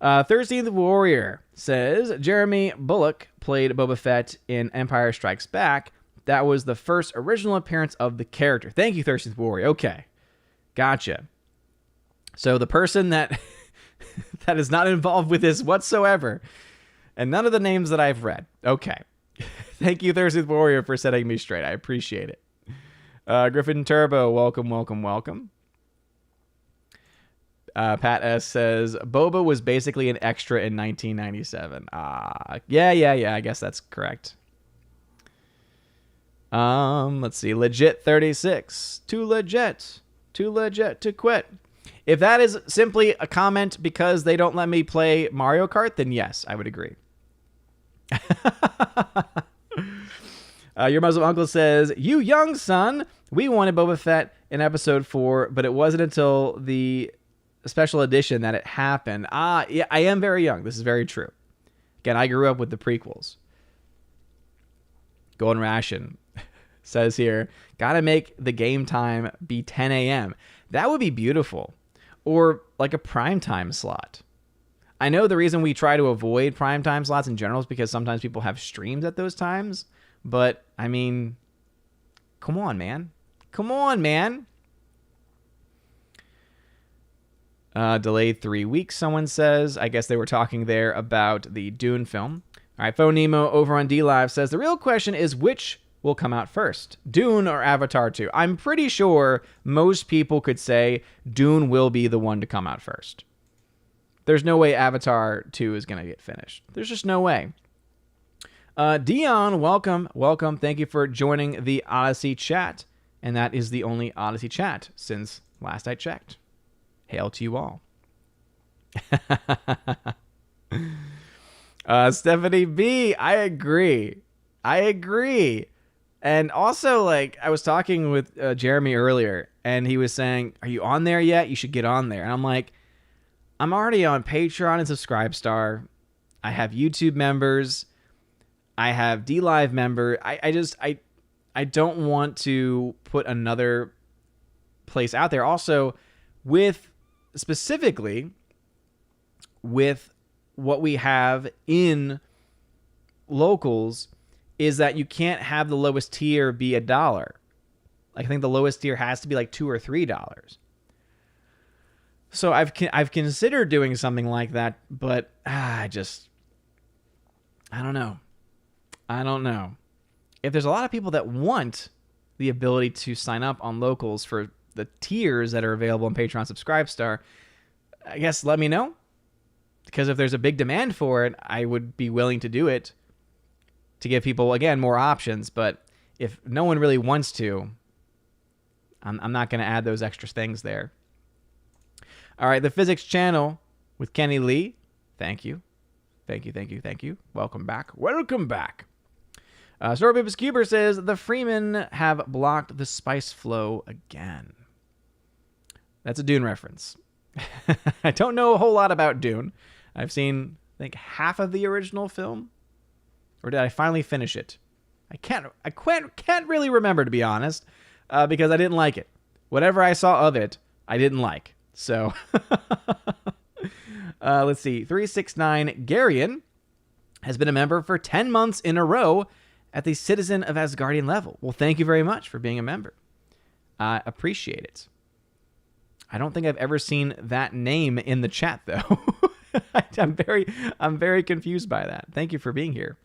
13th Warrior says, Jeremy Bulloch played Boba Fett in Empire Strikes Back. That was the first original appearance of the character. Thank you, 13th Warrior. Okay. Gotcha. So the person that that is not involved with this whatsoever, and none of the names that I've read. Okay. Thank you, 13th Warrior, for setting me straight. I appreciate it. Griffin Turbo, welcome. Pat S. says, Boba was basically an extra in 1997. Yeah, I guess that's correct. Let's see. Legit 36. Too legit to quit. If that is simply a comment because they don't let me play Mario Kart, then yes, I would agree. Your Muslim uncle says, you young son, we wanted Boba Fett in episode 4, but it wasn't until the special edition that it happened. Yeah, I am very young. This is very true. Again, I grew up with the prequels. Golden Ration says here, gotta make the game time be 10 a.m. That would be beautiful. Or like a primetime slot. I know the reason we try to avoid primetime slots in general is because sometimes people have streams at those times. But, I mean, come on, man. Delayed 3 weeks, someone says. I guess they were talking there about the Dune film. All right, Faux Nemo over on DLive says, the real question is which will come out first, Dune or Avatar 2? I'm pretty sure most people could say Dune will be the one to come out first. There's no way Avatar 2 is going to get finished. There's just no way. Dion, welcome. Thank you for joining the Odyssey chat. And that is the only Odyssey chat since last I checked. Hail to you all. Stephanie B, I agree. And also, like, I was talking with Jeremy earlier, and he was saying, are you on there yet? You should get on there. And I'm like, I'm already on Patreon and Subscribestar. I have YouTube members. I have DLive member. I don't want to put another place out there. Also, specifically with what we have in locals, is that you can't have the lowest tier be $1. Like, I think the lowest tier has to be like $2 or $3. So I've considered doing something like that, but I don't know. if there's a lot of people that want the ability to sign up on Locals for the tiers that are available on Patreon Subscribestar, I guess let me know. Because if there's a big demand for it, I would be willing to do it to give people, again, more options. But if no one really wants to, I'm not going to add those extra things there. All right, the Physics Channel with Kenny Lee. Thank you. Thank you. Welcome back. Storbibus Cuber says, the Freemen have blocked the spice flow again. That's a Dune reference. I don't know a whole lot about Dune. I've seen, I think, half of the original film. Or did I finally finish it? I can't really remember, to be honest, because I didn't like it. Whatever I saw of it, I didn't like. So, let's see. 369 Garion has been a member for 10 months in a row at the Citizen of Asgardian level. Well, thank you very much for being a member. I appreciate it. I don't think I've ever seen that name in the chat, though. I'm very confused by that. Thank you for being here.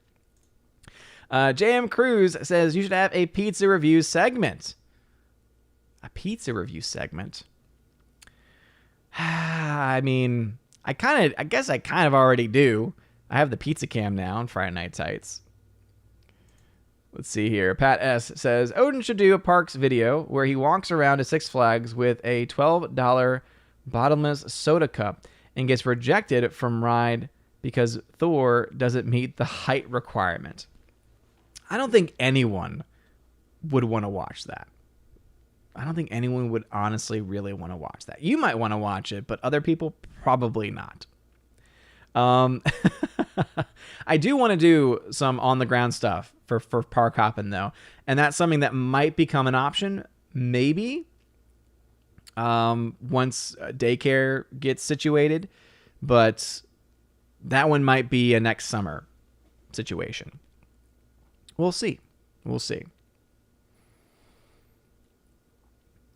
JM Cruz says you should have a pizza review segment. A pizza review segment? I mean, I guess I kind of already do. I have the pizza cam now on Friday Night Tights. Let's see here. Pat S. says, Odin should do a Parks video where he walks around to Six Flags with a $12 bottomless soda cup and gets rejected from ride because Thor doesn't meet the height requirement. I don't think anyone would want to watch that. I don't think anyone would honestly really want to watch that. You might want to watch it, but other people probably not. I do want to do some on-the-ground stuff for park hopping, though. And that's something that might become an option, maybe, once daycare gets situated. But that one might be a next summer situation. We'll see.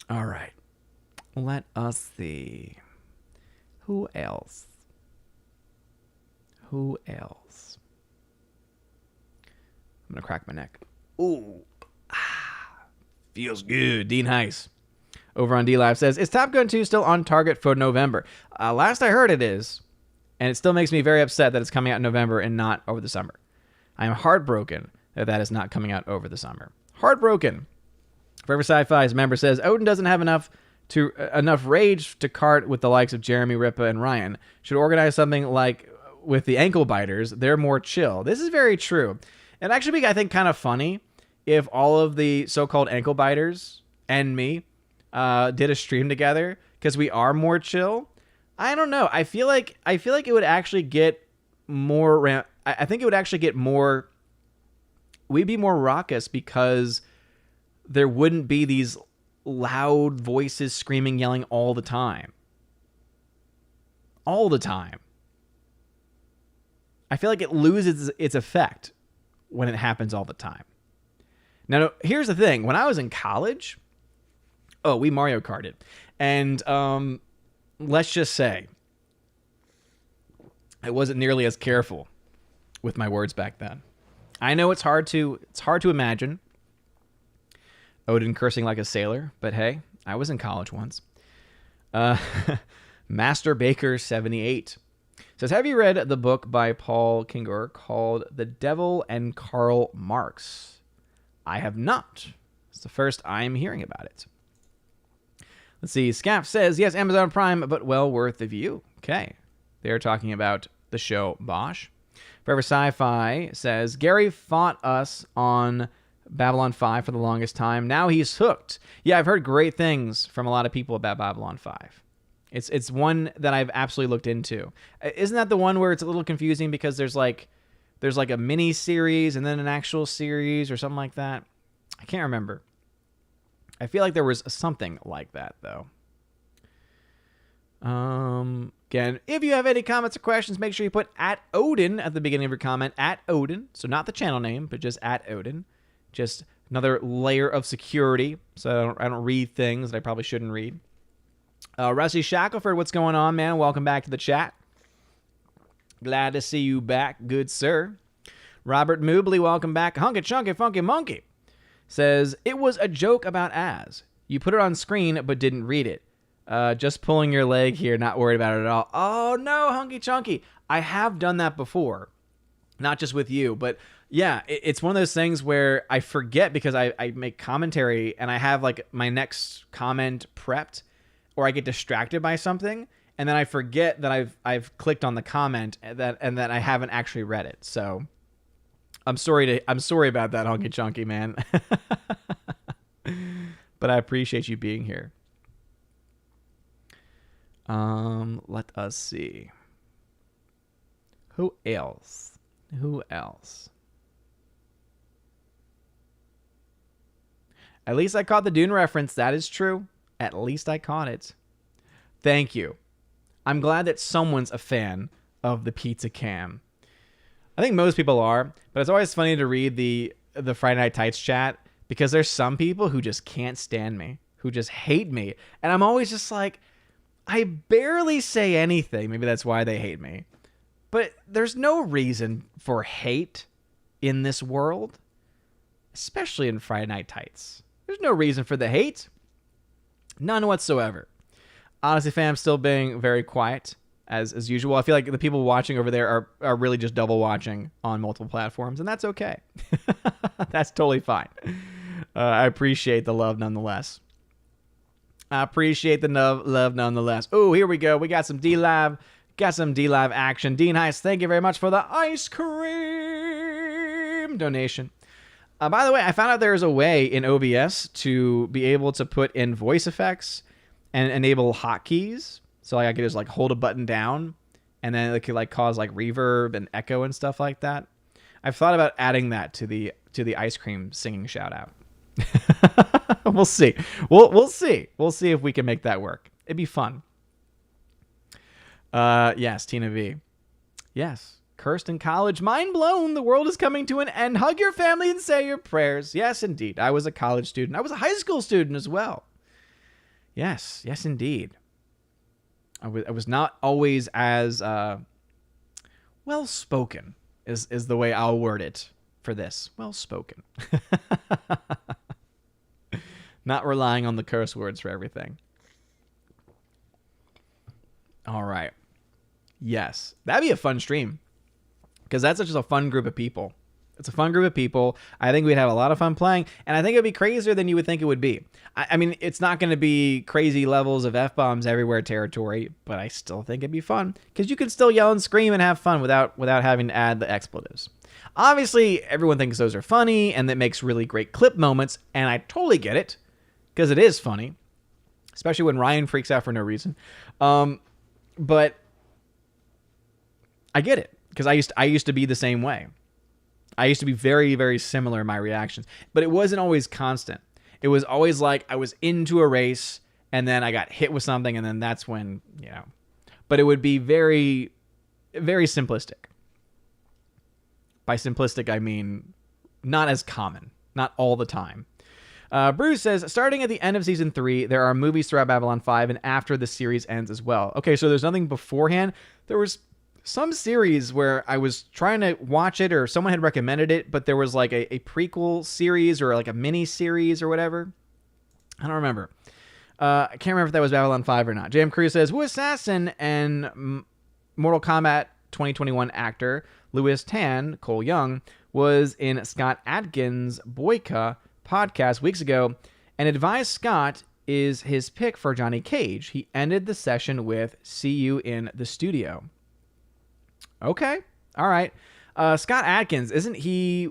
All right. Let us see. Who else? I'm going to crack my neck. Ooh. Feels good. Dean Heiss over on DLive says, is Top Gun 2 still on target for November? Last I heard it is, and it still makes me very upset that it's coming out in November and not over the summer. I am heartbroken that is not coming out over the summer. Heartbroken. Forever Sci-Fi's member says, Odin doesn't have enough rage to cart with the likes of Jeremy, Ripa, and Ryan. Should organize something like with the ankle biters. They're more chill. This is very true. It'd actually be, I think, kind of funny if all of the so-called ankle biters and me did a stream together, because we are more chill. I don't know. I feel like it would actually get more. I think it would actually get more. We'd be more raucous because there wouldn't be these loud voices screaming, yelling all the time. All the time. I feel like it loses its effect when it happens all the time. Now, here's the thing. When I was in college, we Mario Karted. And let's just say I wasn't nearly as careful with my words back then. I know it's hard to imagine Odin cursing like a sailor, but hey, I was in college once. Master Baker 78 says, have you read the book by Paul Kinger called The Devil and Karl Marx? I have not. It's the first I'm hearing about it. Let's see. Scaff says, yes, Amazon Prime, but well worth the view. Okay. They're talking about the show Bosch. Forever Sci-Fi says, Gary fought us on Babylon 5 for the longest time. Now he's hooked. Yeah, I've heard great things from a lot of people about Babylon 5. It's one that I've absolutely looked into. Isn't that the one where it's a little confusing because there's like a mini series and then an actual series or something like that? I can't remember. I feel like there was something like that, though. Again, if you have any comments or questions, make sure you put @Odin at the beginning of your comment. @Odin. So not the channel name, but just @Odin. Just another layer of security so I don't read things that I probably shouldn't read. Rusty Shackelford, what's going on, man? Welcome back to the chat. Glad to see you back, good sir. Robert Moobley, welcome back. Hunky Chunky Funky Monkey says, it was a joke about Az. You put it on screen but didn't read it. Just pulling your leg here, not worried about it at all. Oh, no, Hunky Chunky. I have done that before. Not just with you, but yeah, it's one of those things where I forget because I make commentary and I have like my next comment prepped, or I get distracted by something, and then I forget that I've clicked on the comment and that I haven't actually read it. So I'm sorry about that, Hunky Chunky, man. But I appreciate you being here. Let us see. Who else? At least I caught the Dune reference. That is true. At least I caught it. Thank you. I'm glad that someone's a fan of the Pizza Cam. I think most people are, but it's always funny to read the Friday Night Tights chat because there's some people who just can't stand me, who just hate me. And I'm always just like, I barely say anything. Maybe that's why they hate me. But there's no reason for hate in this world, especially in Friday Night Tights. There's no reason for the hate. None whatsoever. Odyssey fam still being very quiet, as usual. I feel like the people watching over there are really just double watching on multiple platforms, and that's okay. That's totally fine. I appreciate the love nonetheless. I appreciate the love nonetheless. Oh, here we go. We got some D-Live. Got some D-Live action. Dean Heist, thank you very much for the ice cream donation. By the way, I found out there's a way in OBS to be able to put in voice effects and enable hotkeys. So like I could just like hold a button down and then it could like cause like reverb and echo and stuff like that. I've thought about adding that to the ice cream singing shout out. We'll see. We'll see. We'll see if we can make that work. It'd be fun. Yes, Tina V. Yes. Cursed in college. Mind blown. The world is coming to an end. Hug your family and say your prayers. Yes, indeed. I was a college student. I was a high school student as well. Yes. Yes, indeed. I was not always as well-spoken is the way I'll word it for this. Well-spoken. Not relying on the curse words for everything. All right. Yes. That'd be a fun stream. Because that's just a fun group of people. It's a fun group of people. I think we'd have a lot of fun playing. And I think it'd be crazier than you would think it would be. I mean, it's not going to be crazy levels of F-bombs everywhere territory. But I still think it'd be fun. Because you can still yell and scream and have fun without having to add the expletives. Obviously, everyone thinks those are funny. And that makes really great clip moments. And I totally get it. Because it is funny. Especially when Ryan freaks out for no reason. But I get it. Because I used to be the same way. I used to be very, very similar in my reactions. But it wasn't always constant. It was always like I was into a race and then I got hit with something and then that's when, you know. But it would be very, very simplistic. By simplistic, I mean not as common. Not all the time. Bruce says, starting at the end of Season 3, there are movies throughout Babylon 5 and after the series ends as well. Okay, so there's nothing beforehand. There was some series where I was trying to watch it or someone had recommended it, but there was like a prequel series or like a mini series or whatever. I don't remember. I can't remember if that was Babylon 5 or not. JM Cruz says, Wu Assassin and Mortal Kombat 2021 actor Louis Tan, Cole Young, was in Scott Adkins' Boyka podcast weeks ago and advised Scott is his pick for Johnny Cage. He ended the session with, see you in the studio. Okay. All right. Scott Adkins, isn't he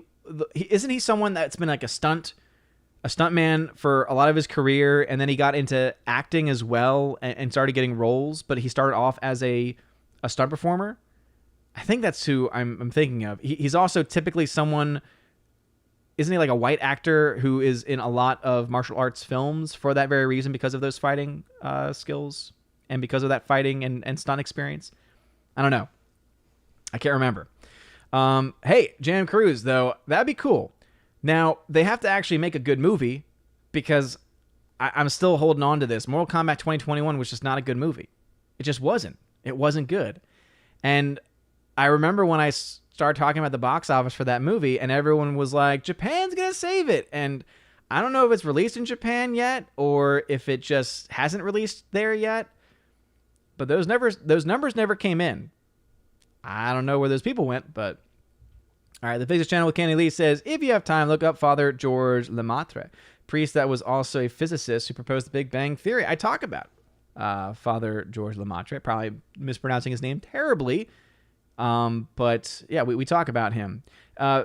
someone that's been like a stuntman for a lot of his career, and then he got into acting as well and started getting roles, but he started off as a stunt performer? I think that's who I'm thinking of. He's also typically someone, isn't he like a white actor who is in a lot of martial arts films for that very reason, because of those fighting skills and because of that fighting and stunt experience? I don't know. I can't remember. Hey, Jam Cruise, though, that'd be cool. Now, they have to actually make a good movie because I'm still holding on to this. Mortal Kombat 2021 was just not a good movie. It just wasn't. It wasn't good. And I remember when I started talking about the box office for that movie, and everyone was like, Japan's going to save it. And I don't know if it's released in Japan yet or if it just hasn't released there yet. But those numbers never came in. I don't know where those people went, but... All right, the Physics Channel with Kenny Lee says, if you have time, look up Father George Lemaitre, priest that was also a physicist who proposed the Big Bang Theory. I talk about Father George Lemaitre, probably mispronouncing his name terribly, but yeah, we talk about him.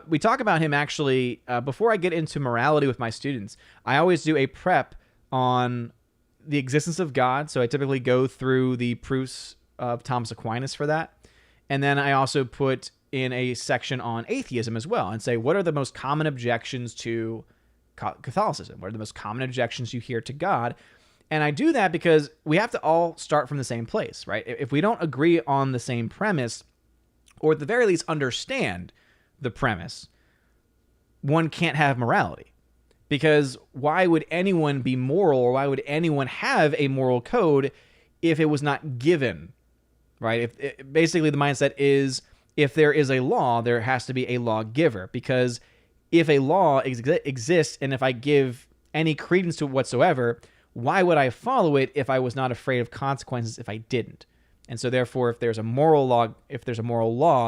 We talk about him actually, before I get into morality with my students, I always do a prep on the existence of God, so I typically go through the proofs of Thomas Aquinas for that, and then I also put in a section on atheism as well and say, what are the most common objections to Catholicism? What are the most common objections you hear to God? And I do that because we have to all start from the same place, right? If we don't agree on the same premise, or at the very least understand the premise, one can't have morality. Because why would anyone be moral, or why would anyone have a moral code if it was not given, right? Basically the mindset is, if there is a law, there has to be a lawgiver, because if a law exists and if I give any credence to it whatsoever, why would I follow it if I was not afraid of consequences if I didn't? And so therefore, if there's a moral law,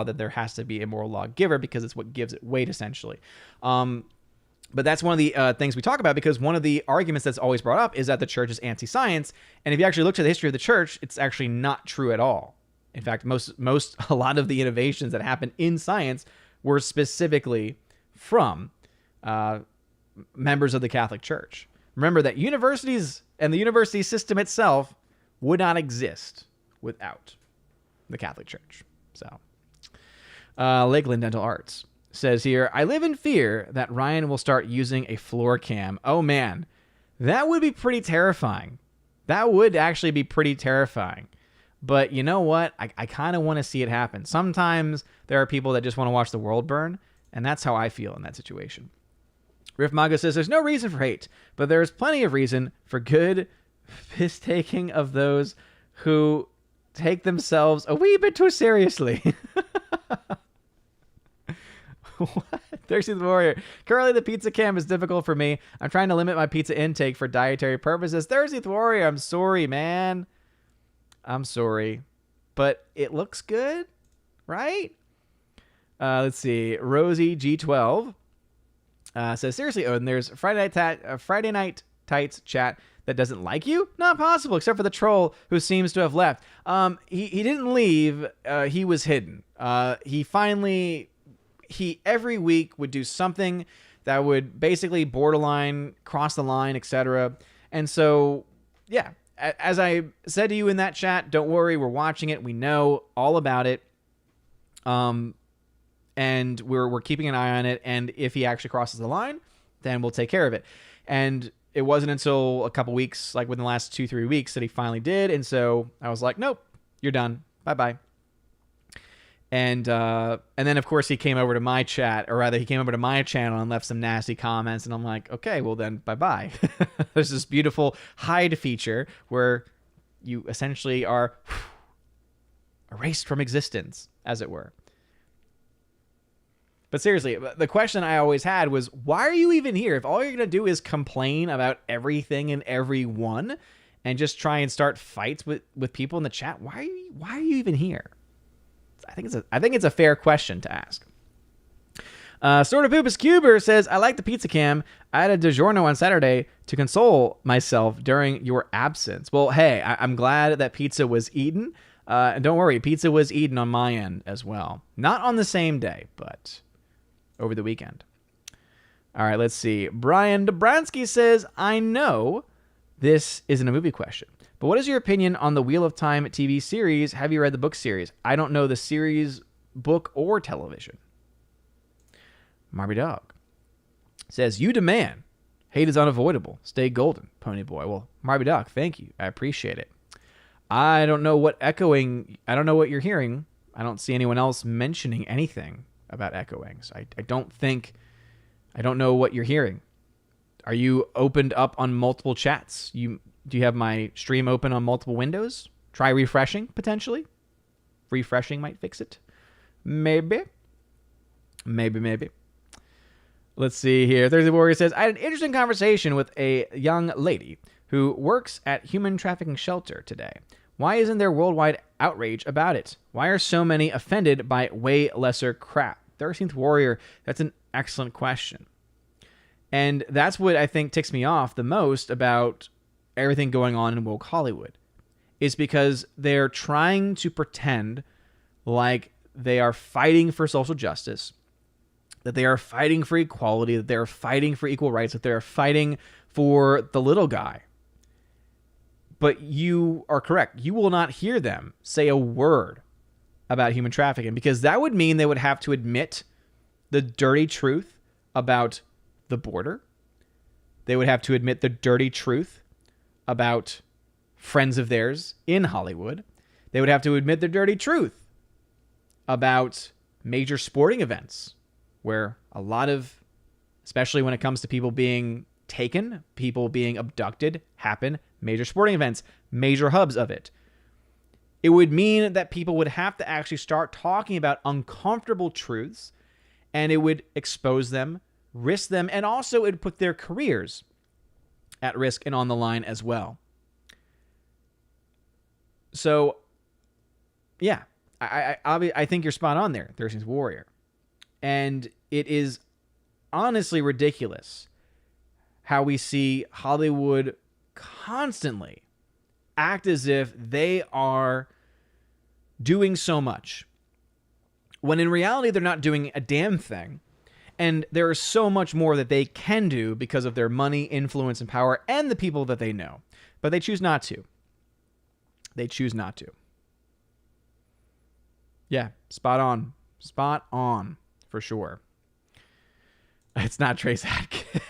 then there has to be a moral lawgiver, because it's what gives it weight, essentially. But that's one of the things we talk about, because one of the arguments that's always brought up is that the church is anti-science. And if you actually look to the history of the church, it's actually not true at all. In fact, a lot of the innovations that happened in science were specifically from members of the Catholic Church. Remember that universities and the university system itself would not exist without the Catholic Church. So, Lakeland Dental Arts says here, I live in fear that Ryan will start using a floor cam. Oh man, that would be pretty terrifying. That would actually be pretty terrifying. But you know what? I kind of want to see it happen. Sometimes there are people that just want to watch the world burn, and that's how I feel in that situation. Riff Mago says, there's no reason for hate, but there is plenty of reason for good piss-taking of those who take themselves a wee bit too seriously. What? Thirsty the Warrior. Currently, the pizza cam is difficult for me. I'm trying to limit my pizza intake for dietary purposes. Thirsty the Warrior, I'm sorry, man. I'm sorry, but it looks good, right? Let's see. Rosie G12 says, seriously, Odin, there's Friday Night Tights chat that doesn't like you? Not possible, except for the troll who seems to have left. He didn't leave. He was hidden. He every week would do something that would basically borderline, cross the line, etc. And so, yeah. As I said to you in that chat, don't worry, we're watching it. We know all about it. And we're keeping an eye on it. And if he actually crosses the line, then we'll take care of it. And it wasn't until a couple weeks, like within the last 2-3 weeks, that he finally did. And so I was like, nope, you're done. Bye-bye. And then, of course, he came over to my chat, or rather, he came over to my channel and left some nasty comments. And I'm like, okay, well then, bye-bye. There's this beautiful hide feature where you essentially are erased from existence, as it were. But seriously, the question I always had was, why are you even here? If all you're going to do is complain about everything and everyone and just try and start fights with people in the chat, why are you even here? I think it's a fair question to ask. Sort of Poopus Cuber says, I like the pizza cam. I had a DiGiorno on Saturday to console myself during your absence. Well, hey, I'm glad that pizza was eaten. And don't worry, pizza was eaten on my end as well. Not on the same day, but over the weekend. All right, let's see. Brian Dobransky says, I know this isn't a movie question, but what is your opinion on the Wheel of Time TV series? Have you read the book series? I don't know the series, book, or television. Marby Dog says, you demand. Hate is unavoidable. Stay golden, Pony Boy. Well, Marby Dog, thank you. I appreciate it. I don't know what you're hearing. I don't see anyone else mentioning anything about echoing. So I don't know what you're hearing. Are you opened up on multiple chats? Do you have my stream open on multiple windows? Try refreshing, potentially. Refreshing might fix it. Maybe. Maybe. Let's see here. Thursday Warrior says, I had an interesting conversation with a young lady who works at human trafficking shelter today. Why isn't there worldwide outrage about it? Why are so many offended by way lesser crap? 13th Warrior, that's an excellent question. And that's what I think ticks me off the most about everything going on in woke Hollywood, is because they're trying to pretend like they are fighting for social justice, that they are fighting for equality, that they are fighting for equal rights, that they are fighting for the little guy. But you are correct. You will not hear them say a word about human trafficking, because that would mean they would have to admit the dirty truth about the border. They would have to admit the dirty truth about friends of theirs in Hollywood. They would have to admit the dirty truth about major sporting events where a lot of, especially when it comes to people being taken, people being abducted, happen. Major sporting events, major hubs of it. It would mean that people would have to actually start talking about uncomfortable truths, and it would expose them, risk them, and also it would put their careers at risk and on the line as well. So, yeah, I think you're spot on there, 13th Warrior. And it is honestly ridiculous how we see Hollywood constantly act as if they are doing so much, when in reality they're not doing a damn thing. And there is so much more that they can do because of their money, influence, and power, and the people that they know. But they choose not to. They choose not to. Yeah, spot on. Spot on, for sure. It's not Trace Adkins.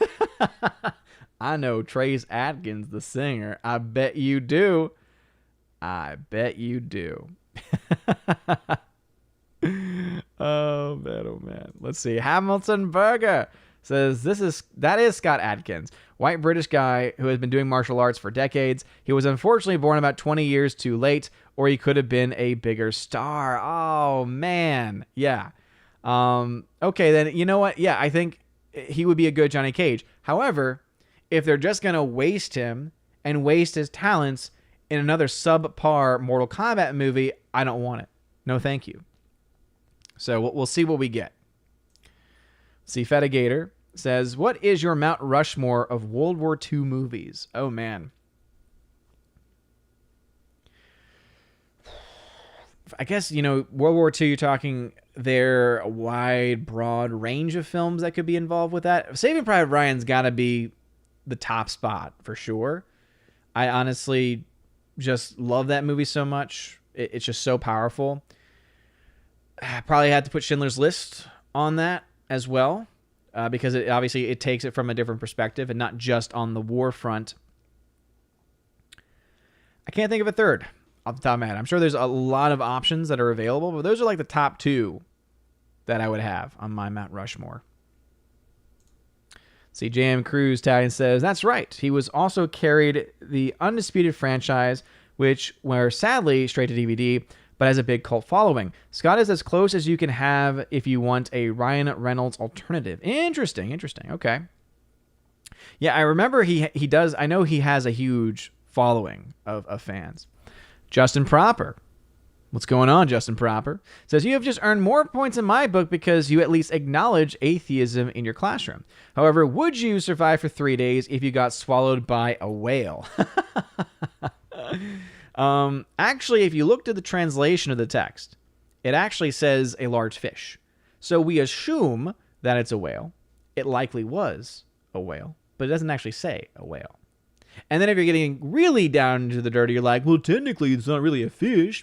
I know Trace Adkins, the singer. I bet you do. I bet you do. Oh, man, oh, man. Let's see. Hamilton Berger says, that is Scott Adkins, white British guy who has been doing martial arts for decades. He was unfortunately born about 20 years too late, or he could have been a bigger star. Oh, man. Yeah. Okay, then, you know what? Yeah, I think he would be a good Johnny Cage. However, if they're just going to waste him and waste his talents in another subpar Mortal Kombat movie, I don't want it. No, thank you. So we'll see what we get. See, Fetigator says, what is your Mount Rushmore of World War II movies? Oh, man. I guess, World War II, you're talking there a wide, broad range of films that could be involved with that. Saving Private Ryan's got to be the top spot for sure. I honestly just love that movie so much. It's just so powerful. I probably had to put Schindler's List on that as well, because it takes it from a different perspective and not just on the war front. I can't think of a third off the top of my head. I'm sure there's a lot of options that are available, but those are like the top two that I would have on my Mount Rushmore. See, J.M. Cruz Italian says, that's right. He was also carried the Undisputed franchise, which were sadly straight to DVD, but has a big cult following. Scott is as close as you can have if you want a Ryan Reynolds alternative. Interesting. Okay. Yeah, I remember he does. I know he has a huge following of fans. Justin Proper. What's going on, Justin Proper? Says, you have just earned more points in my book because you at least acknowledge atheism in your classroom. However, would you survive for 3 days if you got swallowed by a whale? Actually, if you looked at the translation of the text, it actually says a large fish. So we assume that it's a whale. It likely was a whale, but it doesn't actually say a whale. And then if you're getting really down into the dirty, you're like, well, technically it's not really a fish.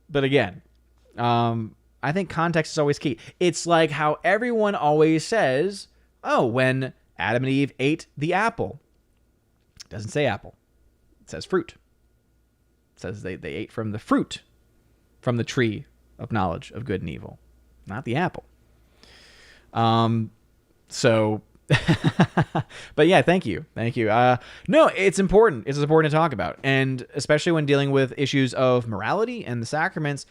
But again, I think context is always key. It's like how everyone always says, oh, when Adam and Eve ate the apple. It doesn't say apple. It says fruit. It says they ate from the fruit, from the tree of knowledge of good and evil, not the apple. So... but yeah, thank you. No, it's important. It's important to talk about. And especially when dealing with issues of morality and the sacraments,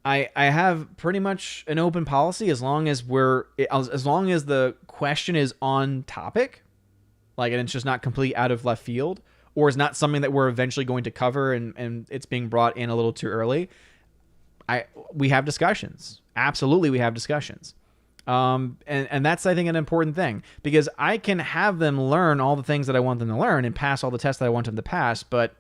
I have pretty much an open policy as long as the question is on topic, like, and it's just not completely out of left field, or is not something that we're eventually going to cover and it's being brought in a little too early. We have discussions. Absolutely, we have discussions. And that's, I think, an important thing, because I can have them learn all the things that I want them to learn and pass all the tests that I want them to pass, but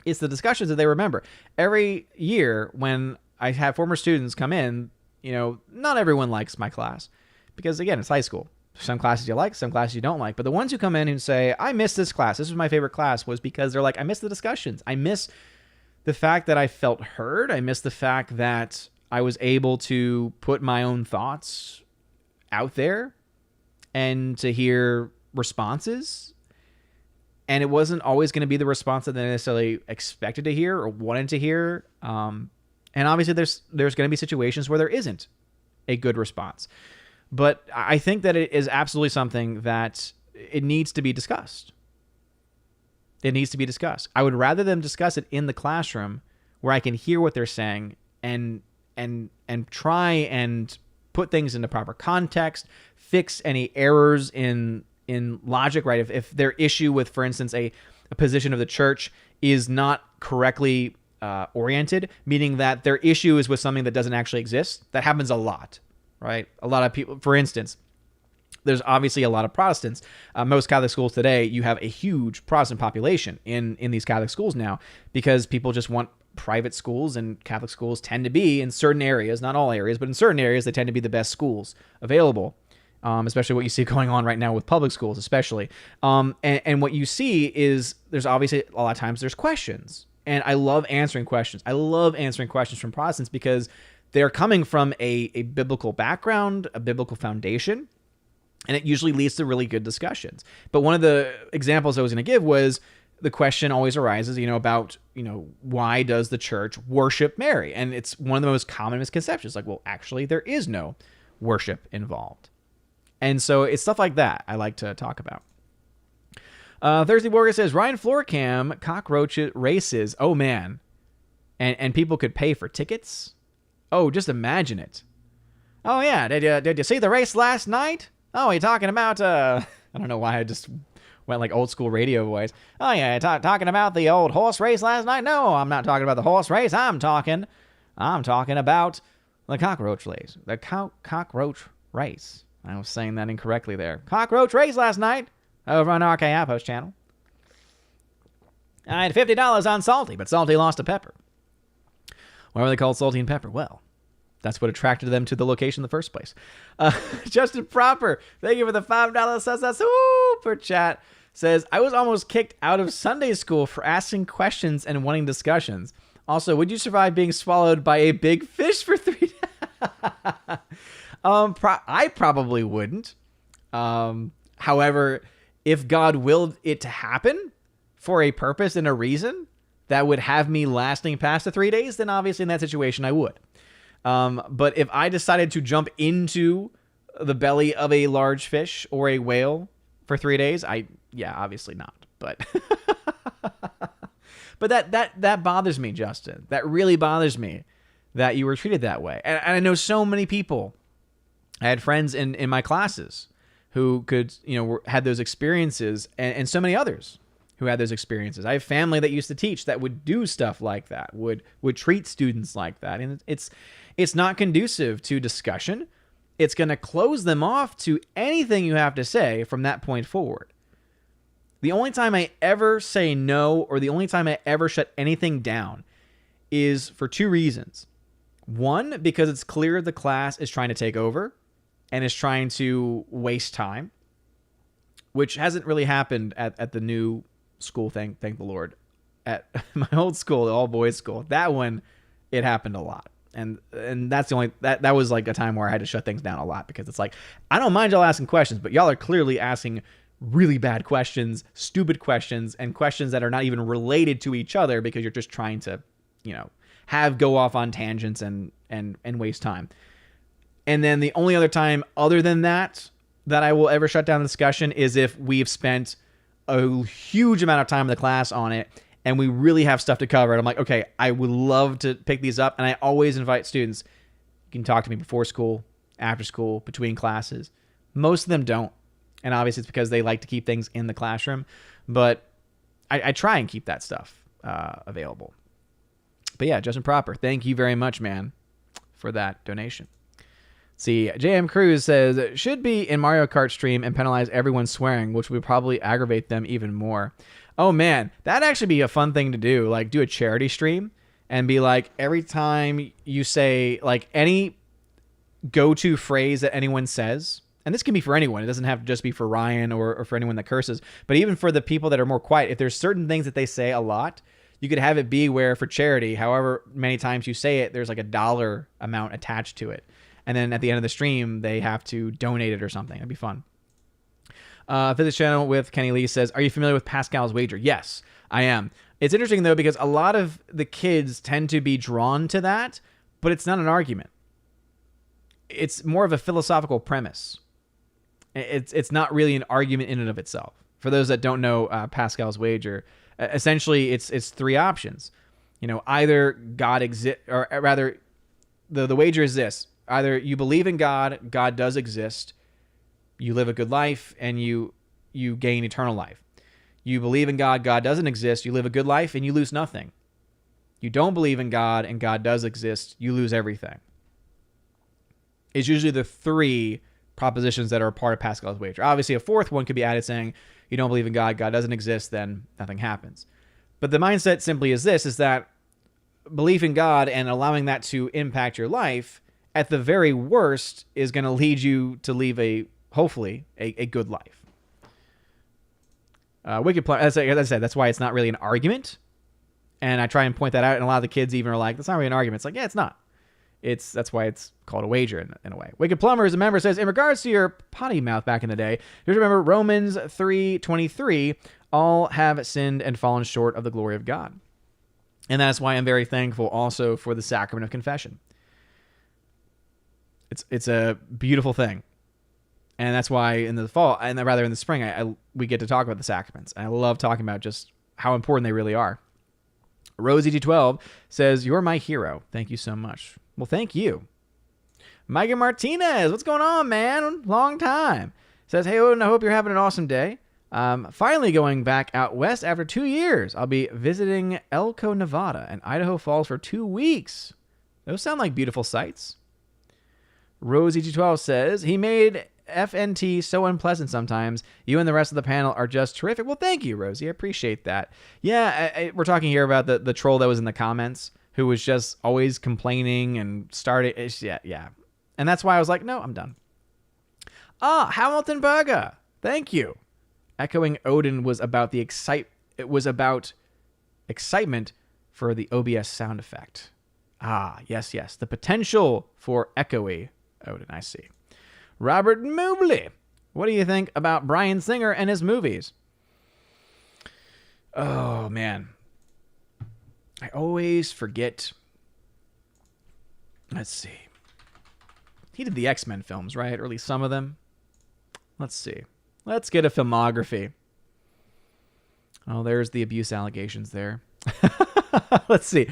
it's the discussions that they remember. Every year when I have former students come in, not everyone likes my class, because, again, it's high school. Some classes you like, some classes you don't like. But the ones who come in and say, I miss this class, this was my favorite class, was because they're like, I miss the discussions. I miss the fact that I felt heard. I miss the fact that I was able to put my own thoughts out there and to hear responses. And it wasn't always going to be the response that they necessarily expected to hear or wanted to hear. And obviously there's going to be situations where there isn't a good response. But I think that it is absolutely something that it needs to be discussed. It needs to be discussed. I would rather them discuss it in the classroom where I can hear what they're saying and try and put things into proper context, fix any errors in logic, right? If their issue with, for instance, a position of the church is not correctly oriented, meaning that their issue is with something that doesn't actually exist. That happens a lot, right? A lot of people, for instance, there's obviously a lot of Protestants. Most Catholic schools today, you have a huge Protestant population in these Catholic schools now, because people just want private schools, and Catholic schools tend to be, in certain areas, not all areas, but in certain areas, they tend to be the best schools available. Especially what you see going on right now with public schools, especially. And what you see is there's obviously a lot of times there's questions. And I love answering questions. I love answering questions from Protestants because they're coming from a biblical background, a biblical foundation, and it usually leads to really good discussions. But one of the examples I was going to give was the question always arises, about, why does the church worship Mary? And it's one of the most common misconceptions. Like, well, actually, there is no worship involved. And so it's stuff like that I like to talk about. Thursday Borger says, Ryan Floorcam cockroach races. Oh, man. And people could pay for tickets? Oh, just imagine it. Oh, yeah. Did you see the race last night? Oh, you're talking about... I don't know why I just went like old school radio voice. Oh, yeah, talking about the old horse race last night? No, I'm not talking about the horse race. I'm talking about the cockroach race. The cockroach race. I was saying that incorrectly there. Cockroach race last night over on RK Outpost channel. I had $50 on Salty, but Salty lost to Pepper. Why were they called Salty and Pepper? Well, that's what attracted them to the location in the first place. Justin Proper, thank you for the $5 super chat. Says, I was almost kicked out of Sunday school for asking questions and wanting discussions. Also, would you survive being swallowed by a big fish for 3 days? I probably wouldn't. However, if God willed it to happen for a purpose and a reason that would have me lasting past the 3 days, then obviously in that situation I would. But if I decided to jump into the belly of a large fish or a whale for 3 days, obviously not. But but that bothers me, Justin. That really bothers me that you were treated that way. And I know so many people. I had friends in my classes who could, had those experiences, and so many others who had those experiences. I have family that used to teach that would do stuff like that, would treat students like that. And it's not conducive to discussion. It's going to close them off to anything you have to say from that point forward. The only time I ever say no, or the only time I ever shut anything down, is for 2 reasons. One, because it's clear the class is trying to take over and is trying to waste time, which hasn't really happened at the new school, thank the Lord. At my old school, the all-boys school, that one, it happened a lot. And that's the only, that was like a time where I had to shut things down a lot, because it's like, I don't mind y'all asking questions, but y'all are clearly asking really bad questions, stupid questions, and questions that are not even related to each other, because you're just trying to, go off on tangents and waste time. And then the only other time other than that I will ever shut down the discussion is if we've spent a huge amount of time in the class on it, and we really have stuff to cover. And I'm like, okay, I would love to pick these up. And I always invite students, you can talk to me before school, after school, between classes. Most of them don't. And obviously it's because they like to keep things in the classroom. But I try and keep that stuff available. But yeah, Justin Proper, thank you very much, man, for that donation. See, JM Cruz says, should be in Mario Kart stream and penalize everyone swearing, which would probably aggravate them even more. Oh, man, that'd actually be a fun thing to do. Like, do a charity stream and be like, every time you say, like, any go-to phrase that anyone says, and this can be for anyone. It doesn't have to just be for Ryan or for anyone that curses, but even for the people that are more quiet, if there's certain things that they say a lot, you could have it be where for charity, however many times you say it, there's like a dollar amount attached to it. And then at the end of the stream, they have to donate it or something. It'd be fun. Physics Channel with Kenny Lee says, are you familiar with Pascal's wager? Yes, I am. It's interesting, though, because a lot of the kids tend to be drawn to that, but it's not an argument. It's more of a philosophical premise. It's not really an argument in and of itself. For those that don't know Pascal's wager, essentially it's three options. You know, either God exists, or rather, the wager is this. Either you believe in God, God does exist, you live a good life, and you gain eternal life. You believe in God, God doesn't exist, you live a good life, and you lose nothing. You don't believe in God, and God does exist, you lose everything. It's usually the three propositions that are a part of Pascal's wager. Obviously, a fourth one could be added saying, you don't believe in God, God doesn't exist, then nothing happens. But the mindset simply is this, is that belief in God and allowing that to impact your life, at the very worst, is going to lead you to live hopefully, a good life. Wicked Plumber, as I said, that's why it's not really an argument. And I try and point that out, and a lot of the kids even are like, that's not really an argument. It's like, yeah, it's not. That's why it's called a wager in a way. Wicked Plumber, as a member, says, in regards to your potty mouth back in the day, just remember Romans 3:23, all have sinned and fallen short of the glory of God. And that's why I'm very thankful also for the sacrament of confession. It's a beautiful thing. And that's why in the fall, and rather in the spring, we get to talk about the sacraments. And I love talking about just how important they really are. Rosie212 says, you're my hero. Thank you so much. Well, thank you. Micah Martinez, what's going on, man? Long time. Says, hey, Odin, I hope you're having an awesome day. Finally going back out west after 2 years. I'll be visiting Elko, Nevada and Idaho Falls for 2 weeks. Those sound like beautiful sights. Rosie212 says, he made FNT so unpleasant sometimes. You and the rest of the panel are just terrific. Well, thank you, Rosie. I appreciate that. Yeah, we're talking here about the troll that was in the comments who was just always complaining and started. Yeah. And that's why I was like, no, I'm done. Hamilton Burger. Thank you. Echoing Odin was about it was about excitement for the OBS sound effect. Yes. The potential for echoey Odin, I see. Robert Mobley, what do you think about Bryan Singer and his movies? Oh, man. I always forget. Let's see. He did the X-Men films, right? Or at least some of them. Let's see. Let's get a filmography. Oh, there's the abuse allegations there. Let's see.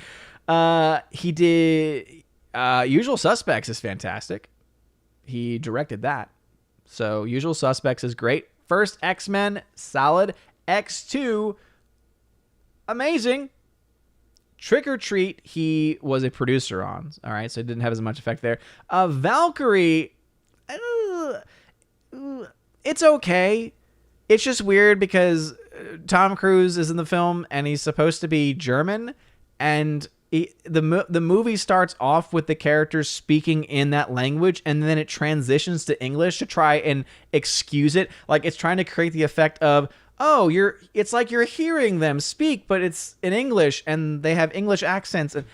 He did... Usual Suspects is fantastic. He directed that. So Usual Suspects is great. First X-Men, solid. X2, amazing. Trick or Treat, he was a producer on. All right, so it didn't have as much effect there. Valkyrie, it's okay. It's just weird because Tom Cruise is in the film and he's supposed to be German, and the movie starts off with the characters speaking in that language, and then it transitions to English to try and excuse it. Like it's trying to create the effect of, oh, it's like you're hearing them speak, but it's in English and they have English accents. And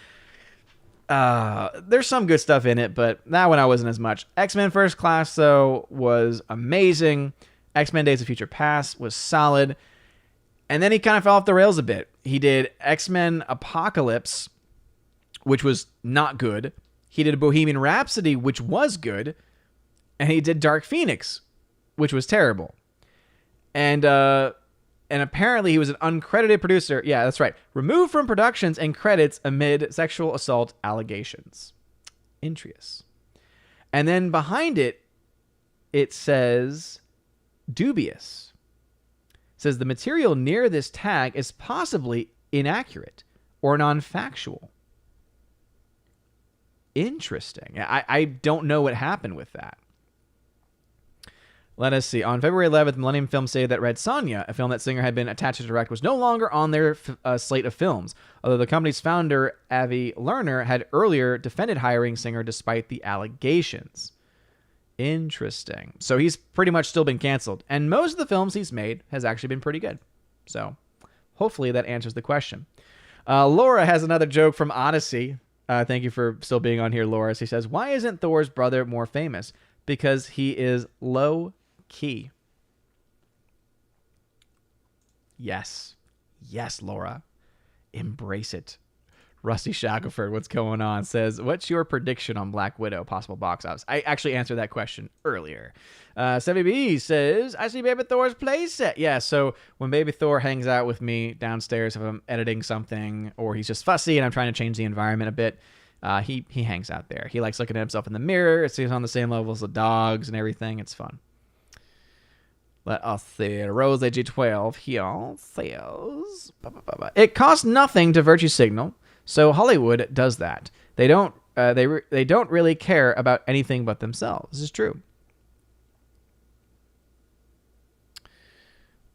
there's some good stuff in it, but that one I wasn't as much. X-Men First Class, though, was amazing. X-Men Days of Future Past was solid. And then he kind of fell off the rails a bit. He did X-Men Apocalypse, which was not good. He did Bohemian Rhapsody, which was good. And he did Dark Phoenix, which was terrible. And And apparently he was an uncredited producer. Yeah, that's right. Removed from productions and credits amid sexual assault allegations. Interesting. And then behind it, it says dubious. It says the material near this tag is possibly inaccurate or non-factual. Interesting. I don't know what happened with that. Let us see. On February 11th, Millennium Films stated that Red Sonja, a film that Singer had been attached to direct, was no longer on their slate of films, although the company's founder, Avi Lerner, had earlier defended hiring Singer despite the allegations. Interesting. So he's pretty much still been canceled, and most of the films he's made has actually been pretty good. So hopefully that answers the question. Laura has another joke from Odyssey. Thank you for still being on here, Laura. She says, why isn't Thor's brother more famous? Because he is low key. Yes. Yes, Laura. Embrace it. Rusty Shackelford, what's going on? Says, what's your prediction on Black Widow possible box office? I actually answered that question earlier. Sevy B says, I see Baby Thor's playset. Yeah, so when Baby Thor hangs out with me downstairs, if I'm editing something or he's just fussy and I'm trying to change the environment a bit, he hangs out there. He likes looking at himself in the mirror. He's on the same level as the dogs and everything. It's fun. Let us see. Rose AG12 here says, it costs nothing to virtue signal, so Hollywood does that. They don't really care about anything but themselves. This is true.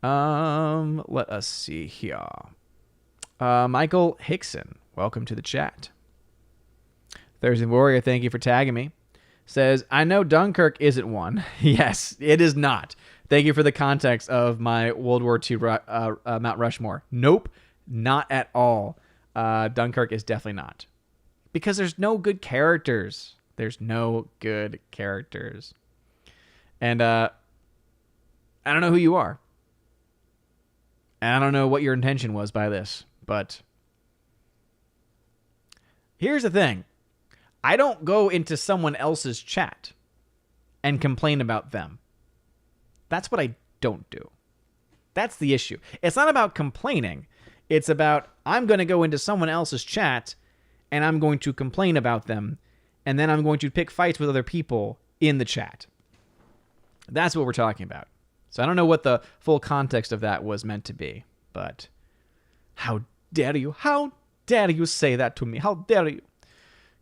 Let us see here. Michael Hickson, welcome to the chat. Thursday Warrior, thank you for tagging me. Says, I know Dunkirk isn't one. Yes, it is not. Thank you for the context of my World War II Mount Rushmore. Nope, not at all. Dunkirk is definitely not. Because there's no good characters. There's no good characters. And I don't know who you are. And I don't know what your intention was by this. But here's the thing. I don't go into someone else's chat and complain about them. That's what I don't do. That's the issue. It's not about complaining. It's about I'm going to go into someone else's chat and I'm going to complain about them, and then I'm going to pick fights with other people in the chat. That's what we're talking about. So I don't know what the full context of that was meant to be, but how dare you? How dare you say that to me? How dare you?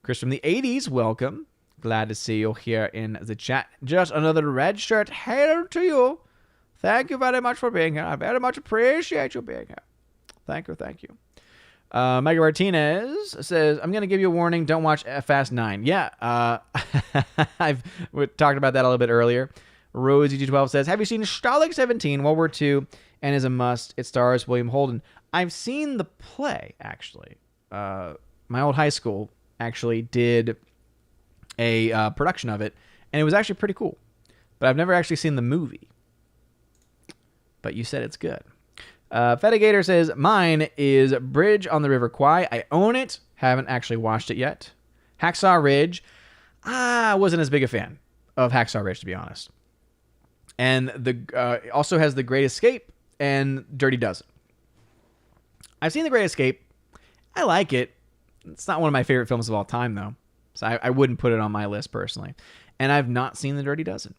Chris from the 80s, welcome. Glad to see you here in the chat. Just another red shirt. Hail to you. Thank you very much for being here. I very much appreciate you being here. Thank you, thank you. Mega Martinez says, I'm going to give you a warning. Don't watch Fast 9. Yeah, we talked about that a little bit earlier. Rosie12 says, have you seen Stalag 17, World War II, and is a must. It stars William Holden. I've seen the play, actually. My old high school actually did a production of it, and it was actually pretty cool. But I've never actually seen the movie. But you said it's good. Fetigator says, mine is Bridge on the River Kwai. I own it. Haven't actually watched it yet. Hacksaw Ridge. I wasn't as big a fan of Hacksaw Ridge, to be honest. And the also has The Great Escape and Dirty Dozen. I've seen The Great Escape. I like it. It's not one of my favorite films of all time, though. So I wouldn't put it on my list personally. And I've not seen The Dirty Dozen.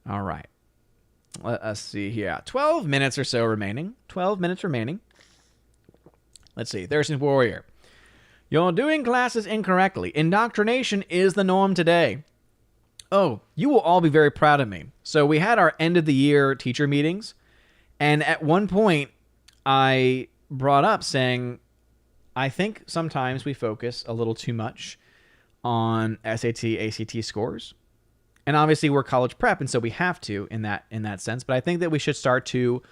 All right. Let us see here. 12 minutes or so remaining. 12 minutes remaining. Let's see. Thurston Warrior. You're doing classes incorrectly. Indoctrination is the norm today. Oh, you will all be very proud of me. So we had our end of the year teacher meetings. And at one point, I brought up saying, I think sometimes we focus a little too much on SAT, ACT scores. And obviously we're college prep, and so we have to in that sense. But I think that we should start to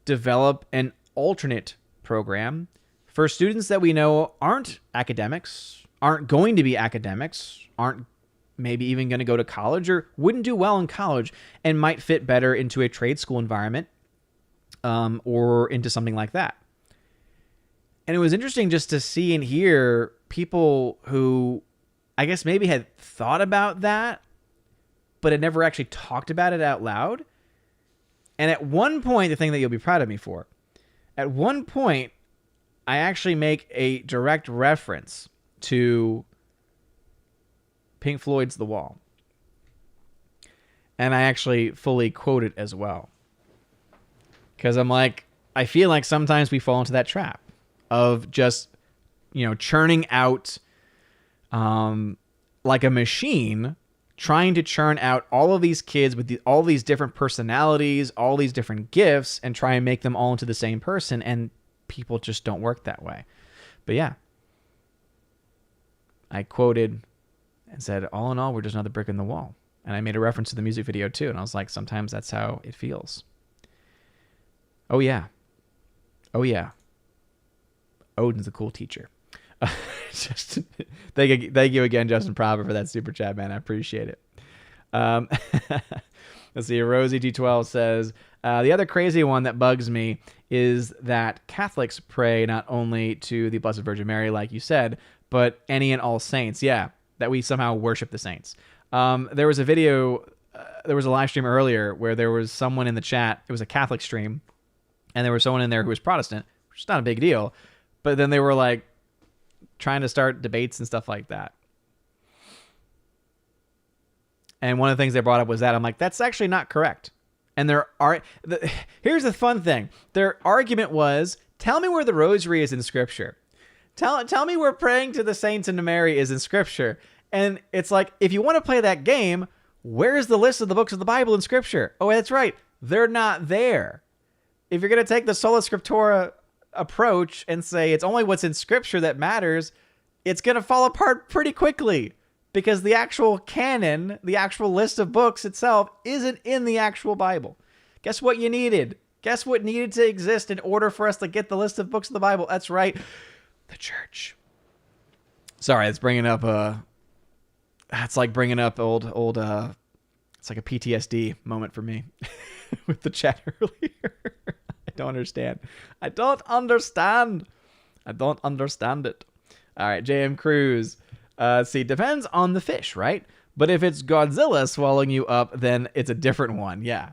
develop an alternate program for students that we know aren't academics, aren't going to be academics, aren't maybe even going to go to college or wouldn't do well in college and might fit better into a trade school environment or into something like that. And it was interesting just to see and hear people who I guess maybe had thought about that, but had never actually talked about it out loud. And at one point, the thing that you'll be proud of me for, at one point, I actually make a direct reference to Pink Floyd's The Wall. And I actually fully quote it as well. Because I'm like, I feel like sometimes we fall into that trap of just, churning out like a machine, trying to churn out all of these kids with all these different personalities, all these different gifts, and try and make them all into the same person. And people just don't work that way. But yeah, I quoted and said, all in all, we're just another brick in the wall. And I made a reference to the music video too. And I was like, sometimes that's how it feels. Oh yeah. Oh yeah. Odin's a cool teacher. Just thank you again, Justin Proper, for that super chat, man. I appreciate it. Let's see. Rosie T12 says, the other crazy one that bugs me is that Catholics pray not only to the Blessed Virgin Mary, like you said, but any and all saints. Yeah, that we somehow worship the saints. There was a video, there was a live stream earlier where there was someone in the chat. It was a Catholic stream, and there was someone in there who was Protestant, which is not a big deal. But then they were like trying to start debates and stuff like that. And one of the things they brought up was that I'm like, that's actually not correct. And here's the fun thing. Their argument was, tell me where the rosary is in Scripture. Tell me where praying to the saints and to Mary is in Scripture. And it's like, if you want to play that game, where's the list of the books of the Bible in Scripture? Oh, that's right. They're not there. If you're going to take the sola scriptura approach and say it's only what's in Scripture that matters, it's going to fall apart pretty quickly, because the actual canon, the actual list of books itself, isn't in the actual Bible. Guess what you needed? Guess what needed to exist in order for us to get the list of books of the Bible? That's right, the church. Sorry, it's bringing up it's like bringing up old it's like a PTSD moment for me with the chat earlier. I don't understand it. All right, JM Cruz. See, depends on the fish, right? But if it's Godzilla swallowing you up, then it's a different one. Yeah.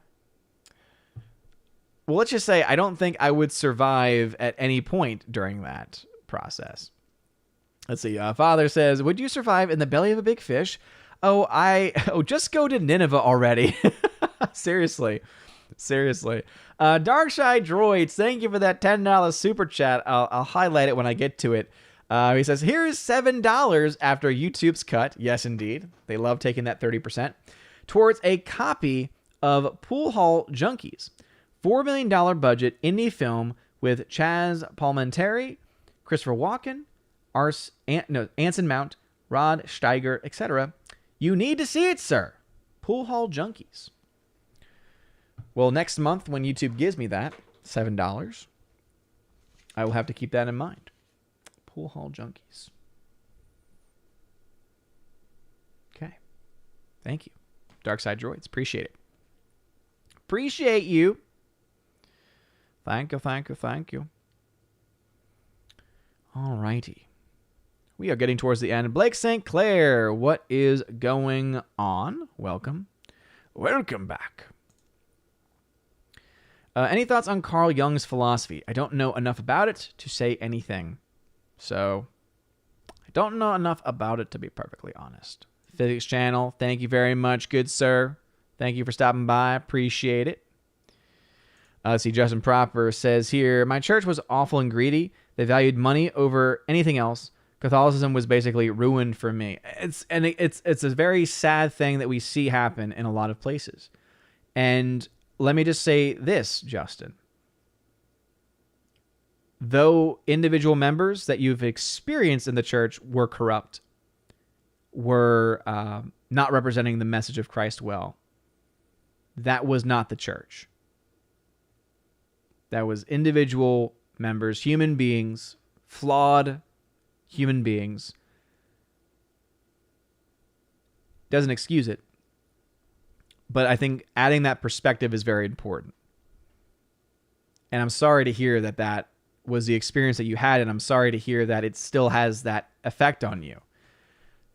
Well, let's just say I don't think I would survive at any point during that process. Let's see. Father says, would you survive in the belly of a big fish? Just go to Nineveh already. Seriously. Darkside Droids, thank you for that $10 super chat. I'll highlight it when I get to it. He says, here's $7 after YouTube's cut. Yes, indeed. They love taking that 30%. Towards a copy of Pool Hall Junkies. $4 million budget indie film with Chaz Palminteri, Christopher Walken, Anson Mount, Rod Steiger, etc. You need to see it, sir. Pool Hall Junkies. Well, next month when YouTube gives me that, $7, I will have to keep that in mind. Pool Hall Junkies. Okay. Thank you. Darkside Droids. Appreciate it. Appreciate you. Thank you. All righty. We are getting towards the end. Blake St. Clair, what is going on? Welcome back. Any thoughts on Carl Jung's philosophy? I don't know enough about it to say anything. So, I don't know enough about it, to be perfectly honest. Physics Channel, thank you very much, good sir. Thank you for stopping by. Appreciate it. See, Justin Proper says here, my church was awful and greedy. They valued money over anything else. Catholicism was basically ruined for me. It's a very sad thing that we see happen in a lot of places. And let me just say this, Justin. Though individual members that you've experienced in the church were corrupt, were not representing the message of Christ well, that was not the church. That was individual members, human beings, flawed human beings. Doesn't excuse it. But I think adding that perspective is very important. And I'm sorry to hear that was the experience that you had, and I'm sorry to hear that it still has that effect on you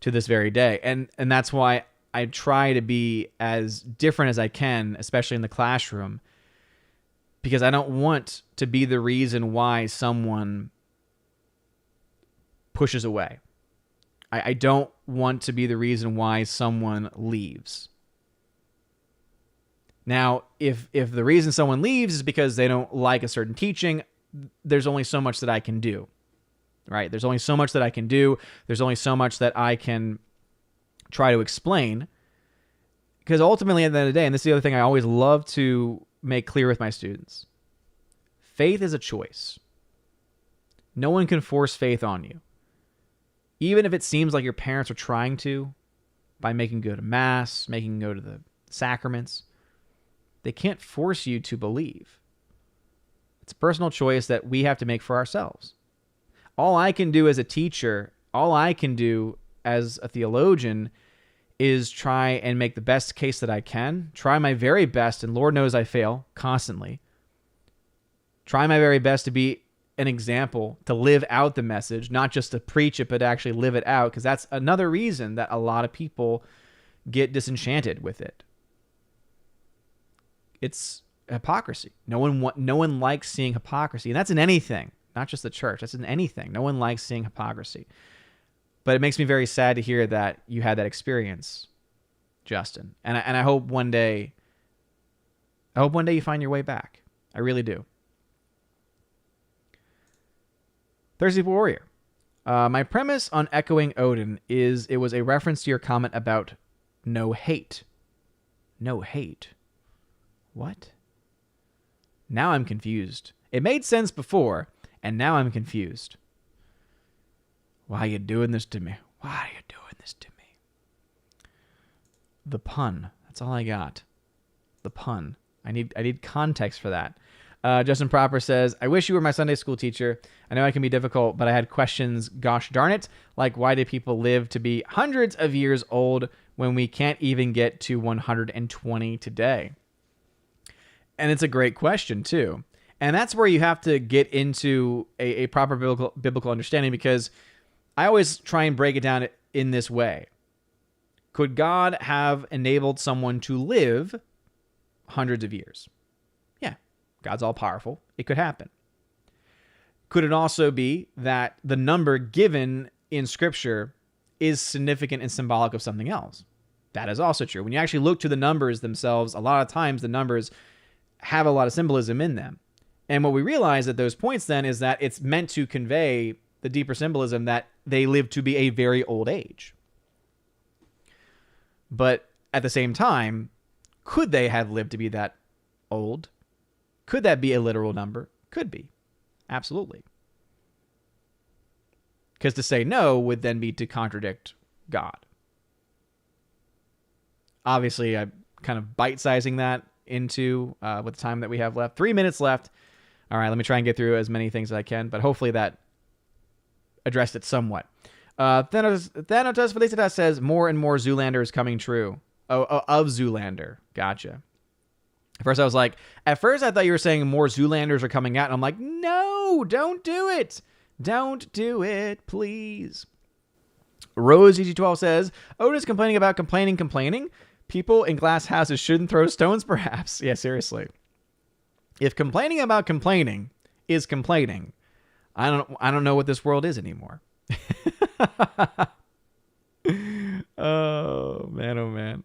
to this very day. And that's why I try to be as different as I can, especially in the classroom, because I don't want to be the reason why someone pushes away. I don't want to be the reason why someone leaves. Now, if the reason someone leaves is because they don't like a certain teaching, there's only so much that I can do, right? There's only so much that I can do. There's only so much that I can try to explain. Because ultimately, at the end of the day, and this is the other thing I always love to make clear with my students, faith is a choice. No one can force faith on you. Even if it seems like your parents are trying to, by making you go to Mass, making you go to the sacraments, they can't force you to believe. It's a personal choice that we have to make for ourselves. All I can do as a teacher, all I can do as a theologian is try and make the best case that I can, try my very best, and Lord knows I fail constantly. Try my very best to be an example, to live out the message, not just to preach it, but actually live it out, because that's another reason that a lot of people get disenchanted with it. It's hypocrisy. No one likes seeing hypocrisy, and that's in anything, not just the church. That's in anything. No one likes seeing hypocrisy. But it makes me very sad to hear that you had that experience, Justin. And I hope one day you find your way back. I really do. Thursday Warrior. My premise on echoing Odin is it was a reference to your comment about no hate. No hate. What? Now I'm confused. It made sense before, and now I'm confused. Why are you doing this to me? Why are you doing this to me? The pun. That's all I got. The pun. I need context for that. Justin Proper says, I wish you were my Sunday school teacher. I know I can be difficult, but I had questions, gosh darn it, like why do people live to be hundreds of years old when we can't even get to 120 today? And it's a great question, too. And that's where you have to get into a proper biblical understanding, because I always try and break it down in this way. Could God have enabled someone to live hundreds of years? Yeah, God's all powerful. It could happen. Could it also be that the number given in Scripture is significant and symbolic of something else? That is also true. When you actually look to the numbers themselves, a lot of times the numbers have a lot of symbolism in them. And what we realize at those points then is that it's meant to convey the deeper symbolism that they live to be a very old age. But at the same time, could they have lived to be that old? Could that be a literal number? Could be. Absolutely. Because to say no would then be to contradict God. Obviously, I'm kind of bite-sizing that into with the time that we have left. 3 minutes left. All right, let me try and get through as many things as I can, but hopefully that addressed it somewhat. Thanatos Felicitas says, more and more Zoolander is coming true. Oh, of Zoolander. Gotcha. At first I thought you were saying more Zoolanders are coming out, and I'm like, no, don't do it. Don't do it, please. Rose EG12 says, Otis complaining about complaining. People in glass houses shouldn't throw stones, perhaps. Yeah, seriously. If complaining about complaining is complaining, I don't know what this world is anymore. Oh man.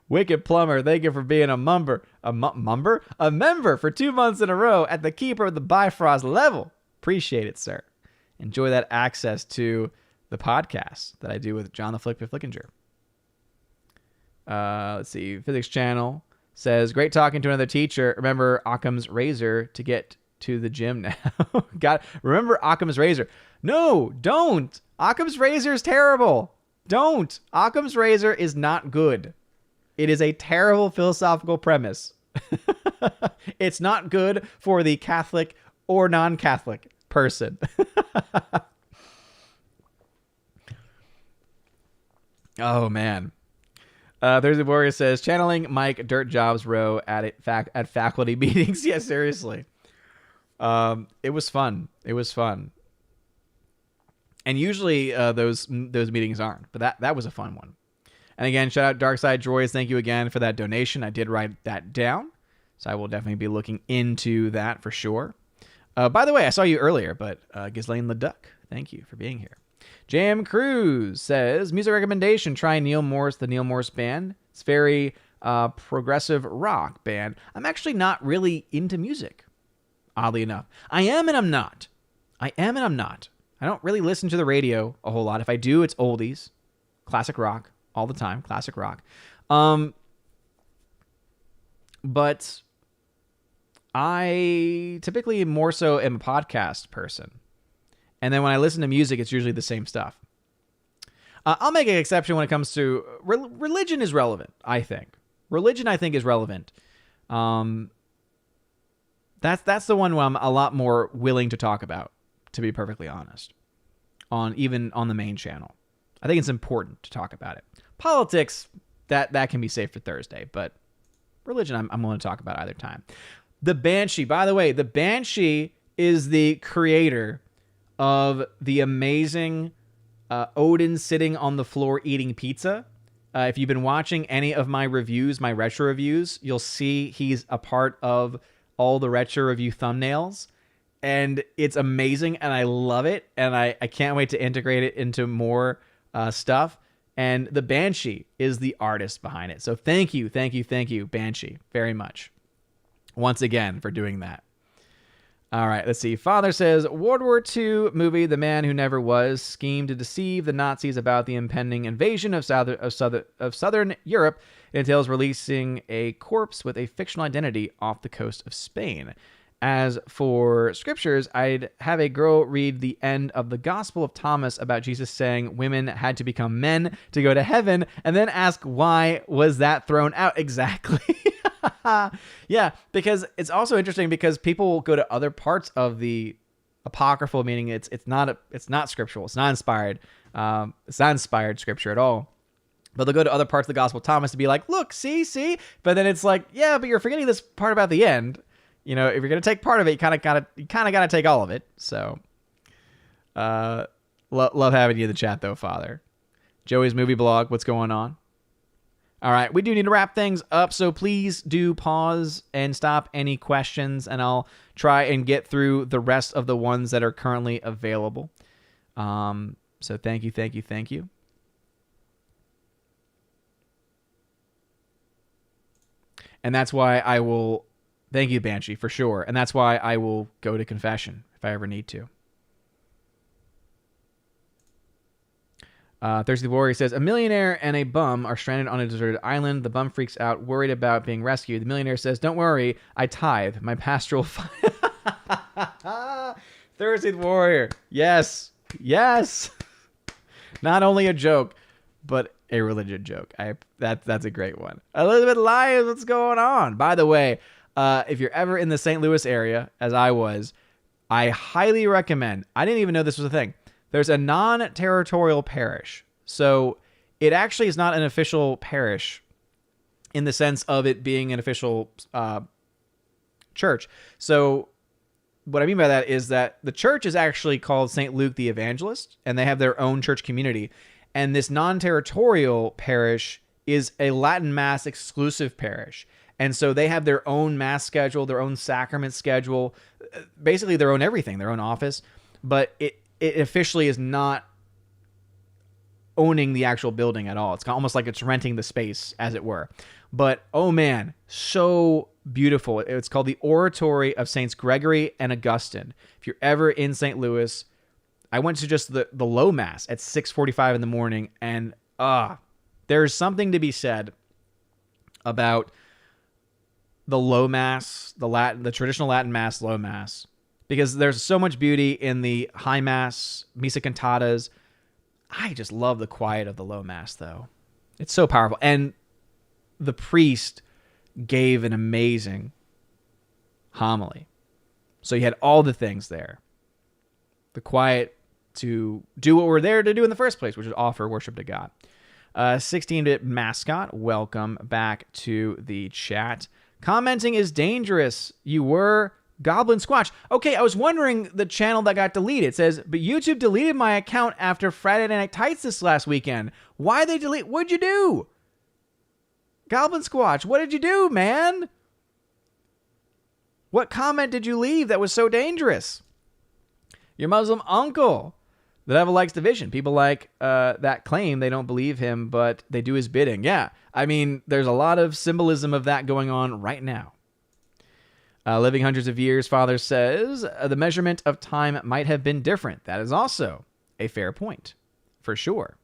Wicked Plumber, thank you for being a member for 2 months in a row at the Keeper of the Bifrost level. Appreciate it, sir. Enjoy that access to the podcast that I do with John the Flick Flickinger. Let's see. Physics Channel says, great talking to another teacher. Remember Occam's razor to get to the gym now. Remember Occam's razor. No, don't. Occam's razor is terrible. Don't. Occam's razor is not good. It is a terrible philosophical premise. It's not good for the Catholic or non-Catholic person. Oh, man. Thursday Warrior says, channeling Mike Dirt Jobs Row at faculty meetings. Yeah, seriously. It was fun. And usually those meetings aren't, but that was a fun one. And again, shout out Darkside Droids. Thank you again for that donation. I did write that down. So I will definitely be looking into that for sure. By the way, I saw you earlier, but Ghislaine Leduc, thank you for being here. Jam Cruz says, music recommendation, try Neil Morse, the Neil Morse Band. It's very progressive rock band. I'm actually not really into music, oddly enough. I am and I'm not. I don't really listen to the radio a whole lot. If I do, it's oldies, classic rock, all the time, classic rock. But I typically more so am a podcast person. And then when I listen to music, it's usually the same stuff. I'll make an exception when it comes to religion is relevant, I think. Religion, I think, is relevant. That's the one where I'm a lot more willing to talk about, to be perfectly honest, even on the main channel. I think it's important to talk about it. Politics, that can be saved for Thursday, but religion, I'm willing to talk about either time. The Banshee, by the way, the Banshee is the creator of the amazing Odin sitting on the floor eating pizza. If you've been watching any of my reviews, my retro reviews, you'll see he's a part of all the retro review thumbnails. And it's amazing, and I love it, and I can't wait to integrate it into more stuff. And the Banshee is the artist behind it. So thank you, Banshee, very much. Once again, for doing that. All right, let's see. Father says, World War II movie, The Man Who Never Was, schemed to deceive the Nazis about the impending invasion of Southern Europe. It entails releasing a corpse with a fictional identity off the coast of Spain. As for scriptures, I'd have a girl read the end of the Gospel of Thomas about Jesus saying women had to become men to go to heaven, and then ask why was that thrown out exactly. Yeah, because it's also interesting because people will go to other parts of the apocryphal, meaning it's not scriptural, it's not inspired scripture at all. But they'll go to other parts of the Gospel of Thomas to be like, look, see, but then it's like, yeah, but you're forgetting this part about the end. You know, if you're gonna take part of it, you kind of gotta take all of it. So, love having you in the chat though, Father. Joey's movie blog, what's going on? All right, we do need to wrap things up, so please do pause and stop any questions, and I'll try and get through the rest of the ones that are currently available. So thank you. And that's why I will... Thank you, Banshee, for sure. And that's why I will go to confession if I ever need to. Thirsty Warrior says, a millionaire and a bum are stranded on a deserted island. The bum freaks out, worried about being rescued. The millionaire says, don't worry, I tithe. My pastoral... Thirsty Warrior. Yes. Not only a joke, but a religion joke. That's a great one. Elizabeth Lyons, what's going on? By the way... if you're ever in the St. Louis area, as I was, I highly recommend, I didn't even know this was a thing, there's a non-territorial parish. So it actually is not an official parish in the sense of it being an official church. So what I mean by that is that the church is actually called St. Luke the Evangelist, and they have their own church community. And this non-territorial parish is a Latin Mass exclusive parish. And so they have their own mass schedule, their own sacrament schedule, basically their own everything, their own office. But it officially is not owning the actual building at all. It's almost like it's renting the space, as it were. But, oh man, so beautiful. It's called the Oratory of Saints Gregory and Augustine. If you're ever in St. Louis, I went to just the low mass at 6:45 in the morning, and there's something to be said about the low mass, the traditional Latin mass, low mass, because there's so much beauty in the high mass, missa cantatas. I just love the quiet of the low mass, though. It's so powerful. And the priest gave an amazing homily. So you had all the things there. The quiet to do what we're there to do in the first place, which is offer worship to God. 16-bit mascot, welcome back to the chat. Commenting is dangerous. You were Goblin Squatch. Okay, I was wondering the channel that got deleted. It says, but YouTube deleted my account after Friday Night Tights this last weekend. Why they delete? What'd you do? Goblin Squatch, what did you do, man? What comment did you leave that was so dangerous? Your Muslim uncle. The devil likes division. People like that claim they don't believe him, but they do his bidding. Yeah, I mean, there's a lot of symbolism of that going on right now. Living hundreds of years, Father says, the measurement of time might have been different. That is also a fair point, for sure.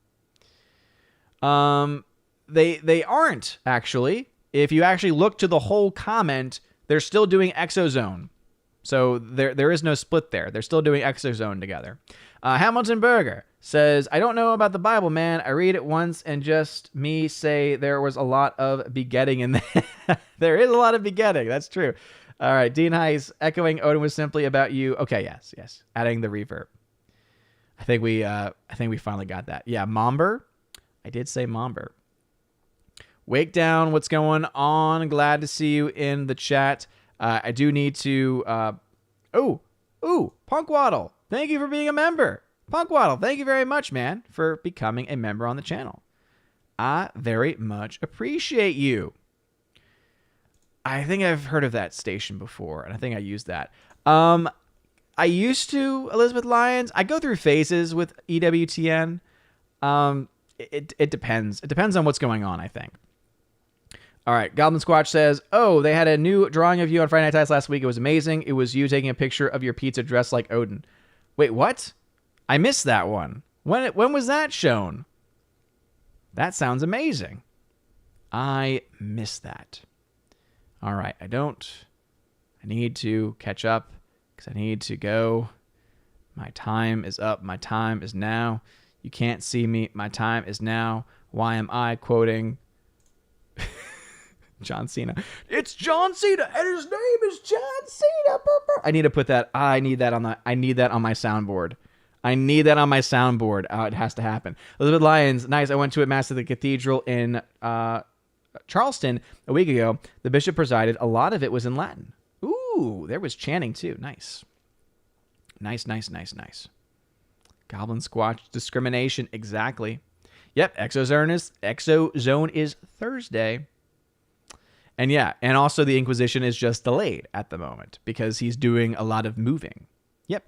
They aren't, actually. If you actually look to the whole comment, they're still doing exozone. So there is no split there. They're still doing exozone together. Hamilton Berger says, I don't know about the Bible, man. I read it once and just me say there was a lot of begetting in there. There is a lot of begetting. That's true. All right. Dean Heiss, echoing Odin was simply about you. Okay. Yes. Adding the reverb. I think we finally got that. Yeah. Momber. I did say Momber. Wake down. What's going on? Glad to see you in the chat. I do need to, Punk Waddle. Thank you for being a member. Punk Waddle, thank you very much, man, for becoming a member on the channel. I very much appreciate you. I think I've heard of that station before, and I think I used that. I used to, Elizabeth Lyons. I go through phases with EWTN. It depends. It depends on what's going on, I think. All right, Goblin Squatch says, oh, they had a new drawing of you on Friday Night Lights last week. It was amazing. It was you taking a picture of your pizza dressed like Odin. Wait, what? I missed that one. When was that shown? That sounds amazing. I missed that. All right, I need to catch up because I need to go. My time is up. My time is now. You can't see me. My time is now. Why am I quoting John Cena? It's John Cena, and his name is John Cena. I need to put that. I need that on my soundboard. I need that on my soundboard. It has to happen. Elizabeth Lyons, nice. I went to a mass at the cathedral in Charleston a week ago. The bishop presided. A lot of it was in Latin. Ooh, there was chanting too. Nice. Nice. Goblin Squatch discrimination. Exactly. Yep. Exozone is Thursday. And yeah, and also the Inquisition is just delayed at the moment because he's doing a lot of moving. Yep.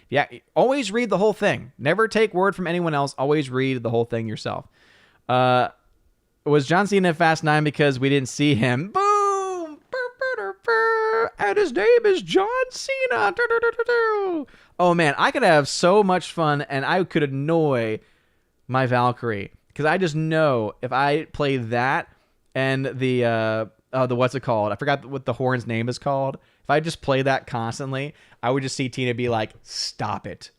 Yeah, always read the whole thing. Never take word from anyone else. Always read the whole thing yourself. Was John Cena at Fast 9 because we didn't see him? Boom! And his name is John Cena. Oh man, I could have so much fun and I could annoy my Valkyrie because I just know if I play that and the what's it called? I forgot what the horn's name is called. If I just play that constantly, I would just see Tina be like, "Stop it,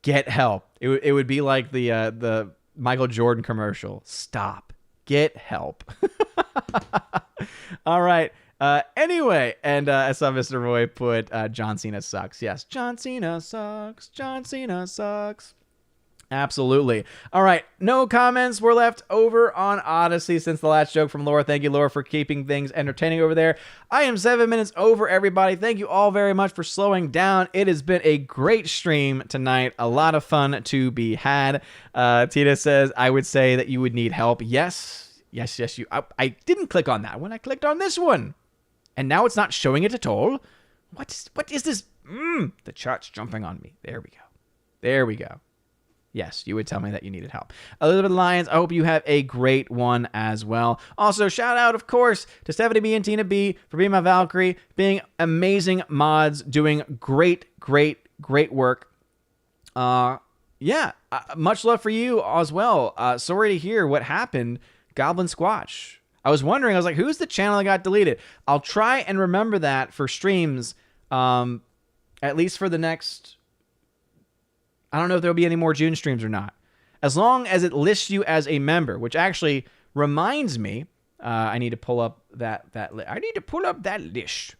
get help." It would be like the Michael Jordan commercial. Stop, get help. All right. Anyway, and I saw Mr. Roy put John Cena sucks. Yes, John Cena sucks. John Cena sucks. Absolutely. All right. No comments were left over on Odyssey since the last joke from Laura. Thank you, Laura, for keeping things entertaining over there. I am 7 minutes over, everybody. Thank you all very much for slowing down. It has been a great stream tonight. A lot of fun to be had. Tina says, I would say that you would need help. Yes. I didn't click on that one. I clicked on this one. And now it's not showing it at all. What is this? The chart's jumping on me. There we go. Yes, you would tell me that you needed help. Elizabeth Lyons, I hope you have a great one as well. Also, shout out, of course, to Stephanie B and Tina B for being my Valkyrie, being amazing mods, doing great work. Much love for you as well. Sorry to hear what happened, Goblin Squatch. I was wondering, I was like, who's the channel that got deleted? I'll try and remember that for streams, at least for the next... I don't know if there'll be any more June streams or not. As long as it lists you as a member, which actually reminds me, I need to pull up that list.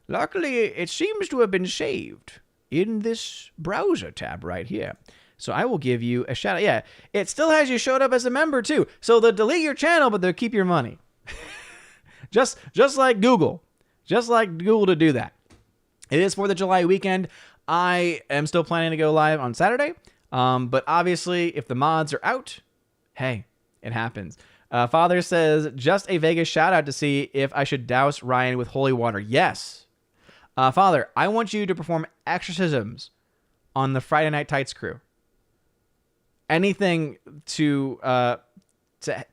Luckily, it seems to have been saved in this browser tab right here. So I will give you a shout out. Yeah, it still has you showed up as a member too. So they'll delete your channel, but they'll keep your money. just like Google. Just like Google to do that. It is 4th of July weekend. I am still planning to go live on Saturday, but obviously if the mods are out, hey, It happens. Father says, just a Vegas shout out to see if I should douse Ryan with holy water. Yes. Father, I want you to perform exorcisms on the Friday Night Tights crew. Anything to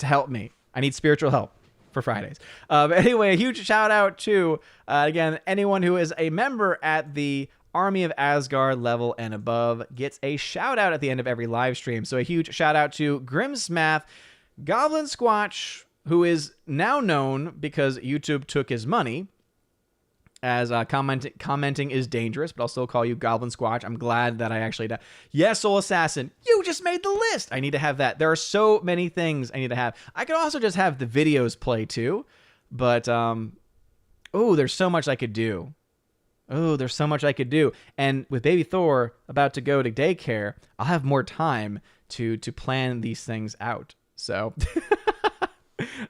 help me. I need spiritual help for Fridays. Anyway, a huge shout out to, again, anyone who is a member at the Army of Asgard level and above gets a shout out at the end of every live stream. So a huge shout out to Grimsmath, Goblin Squatch, who is now known because YouTube took his money, as commenting is dangerous, but I'll still call you Goblin Squatch. I'm glad that I actually... Yes, Soul Assassin, you just made the list. I need to have that. There are so many things I need to have. I could also just have the videos play too, but there's so much I could do. And with baby Thor about to go to daycare, I'll have more time to plan these things out. So...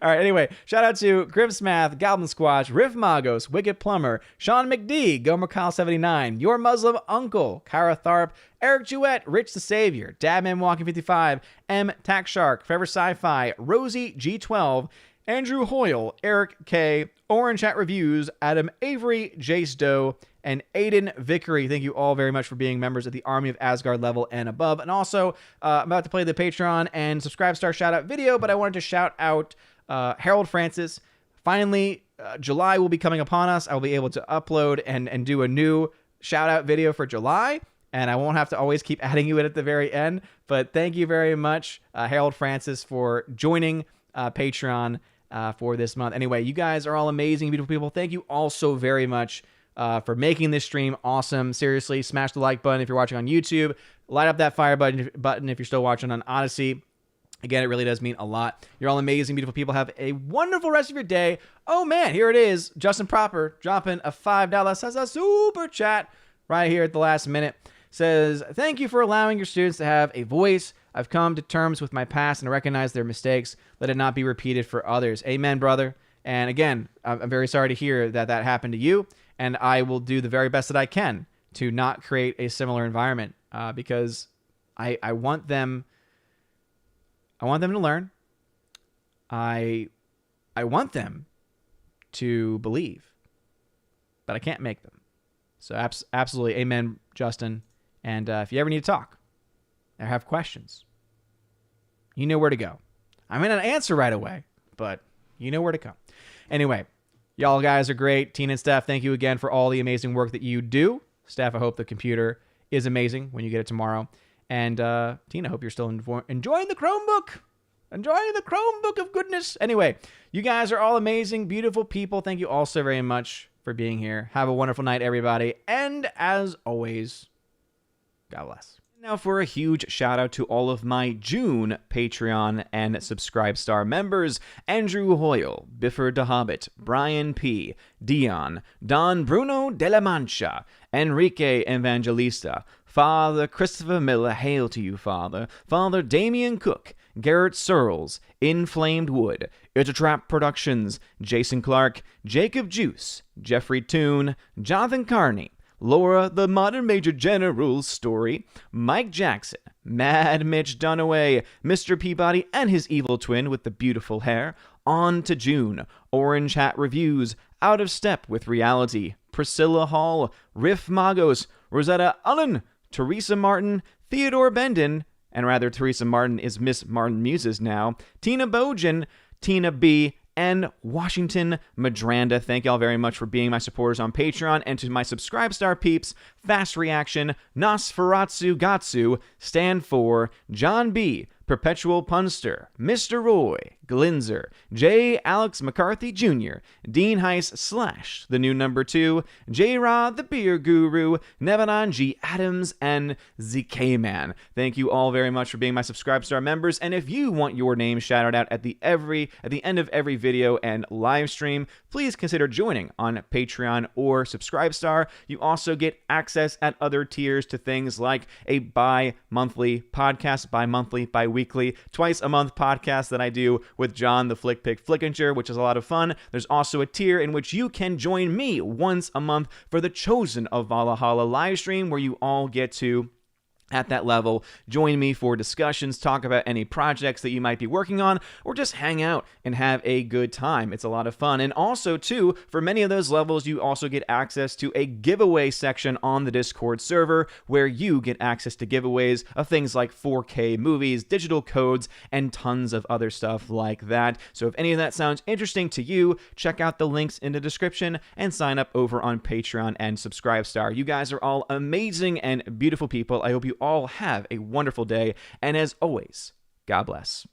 All right, anyway, shout out to Grimsmath, Goblin Squatch, Riff Magos, Wicked Plumber, Sean McD, Gomer Kyle 79, Your Muslim Uncle, Kara Tharp, Eric Jewett, Rich the Savior, Dadman Walking 55, M Tack Shark, Forever Sci-Fi, Rosie G12, Andrew Hoyle, Eric K, Orange Hat Reviews, Adam Avery, Jace Doe, and Aiden Vickery. Thank you all very much for being members of the Army of Asgard level and above. And also, I'm about to play the Patreon and Subscribe Star shout out video, but I wanted to shout out Harold Francis. Finally, July will be coming upon us. I'll be able to upload and do a new shout out video for July, and I won't have to always keep adding you in at the very end. But thank you very much, Harold Francis, for joining Patreon for this month. Anyway, you guys are all amazing, beautiful people. Thank you all so very much for making this stream awesome. Seriously, smash the like button if you're watching on YouTube. Light up that fire button if you're still watching on Odyssey. Again, it really does mean a lot. You're all amazing, beautiful people. Have a wonderful rest of your day. Oh, man, here it is. Justin Proper dropping a $5 super chat right here at the last minute. Says, thank you for allowing your students to have a voice. I've come to terms with my past and recognize their mistakes. Let it not be repeated for others. Amen, brother. And again, I'm very sorry to hear that happened to you. And I will do the very best that I can to not create a similar environment because I want them... I want them to learn. I want them to believe, but I can't make them. So absolutely, amen, Justin. And if you ever need to talk or have questions, you know where to go. I may not answer right away, but you know where to come. Anyway, y'all guys are great. Tina and Steph, thank you again for all the amazing work that you do. Steph, I hope the computer is amazing when you get it tomorrow. And Tina, I hope you're still enjoying the Chromebook. Enjoying the Chromebook of goodness. Anyway, you guys are all amazing, beautiful people. Thank you all so very much for being here. Have a wonderful night, everybody. And as always, God bless. Now for a huge shout out to all of my June Patreon and Subscribe Star members: Andrew Hoyle, Biffer the Hobbit, Brian P, Dion, Don Bruno de la Mancha, Enrique Evangelista, Father Christopher Miller, hail to you, Father. Father Damian Cook, Garrett Searles, Inflamed Wood, It's a Trap Productions, Jason Clark, Jacob Juice, Jeffrey Toone, Jonathan Carney, Laura the Modern Major General's Story, Mike Jackson, Mad Mitch Dunaway, Mr. Peabody and his evil twin with the beautiful hair, On to June, Orange Hat Reviews, Out of Step with Reality, Priscilla Hall, Riff Magos, Rosetta Allen, Teresa Martin, Theodore Bendon, and rather Teresa Martin is Miss Martin Muses now, Tina Bojan, Tina B, and Washington Madranda. Thank y'all very much for being my supporters on Patreon, and to my Subscribe Star peeps, Fast Reaction, Nosferatu Gatsu, Stand For, John B, Perpetual Punster, Mr. Roy, Glinzer, J. Alex McCarthy Jr., Dean Heiss / the new number 2, J. Rod the Beer Guru, Nevanon G. Adams, and ZK Man. Thank you all very much for being my Subscribe Star members, and if you want your name shouted out at the end of every video and live stream, please consider joining on Patreon or Subscribe Star. You also get access at other tiers to things like a bi-monthly podcast, bi-weekly, twice a month podcast that I do with John the Flick Pick Flickinger, which is a lot of fun. There's also a tier in which you can join me once a month for the Chosen of Valhalla live stream, where you all get to At that level, join me for discussions, talk about any projects that you might be working on, or just hang out and have a good time. It's a lot of fun. And also, too, for many of those levels, you also get access to a giveaway section on the Discord server where you get access to giveaways of things like 4K movies, digital codes, and tons of other stuff like that. So if any of that sounds interesting to you, check out the links in the description and sign up over on Patreon and Subscribestar. You guys are all amazing and beautiful people. I hope you all have a wonderful day, and as always, God bless.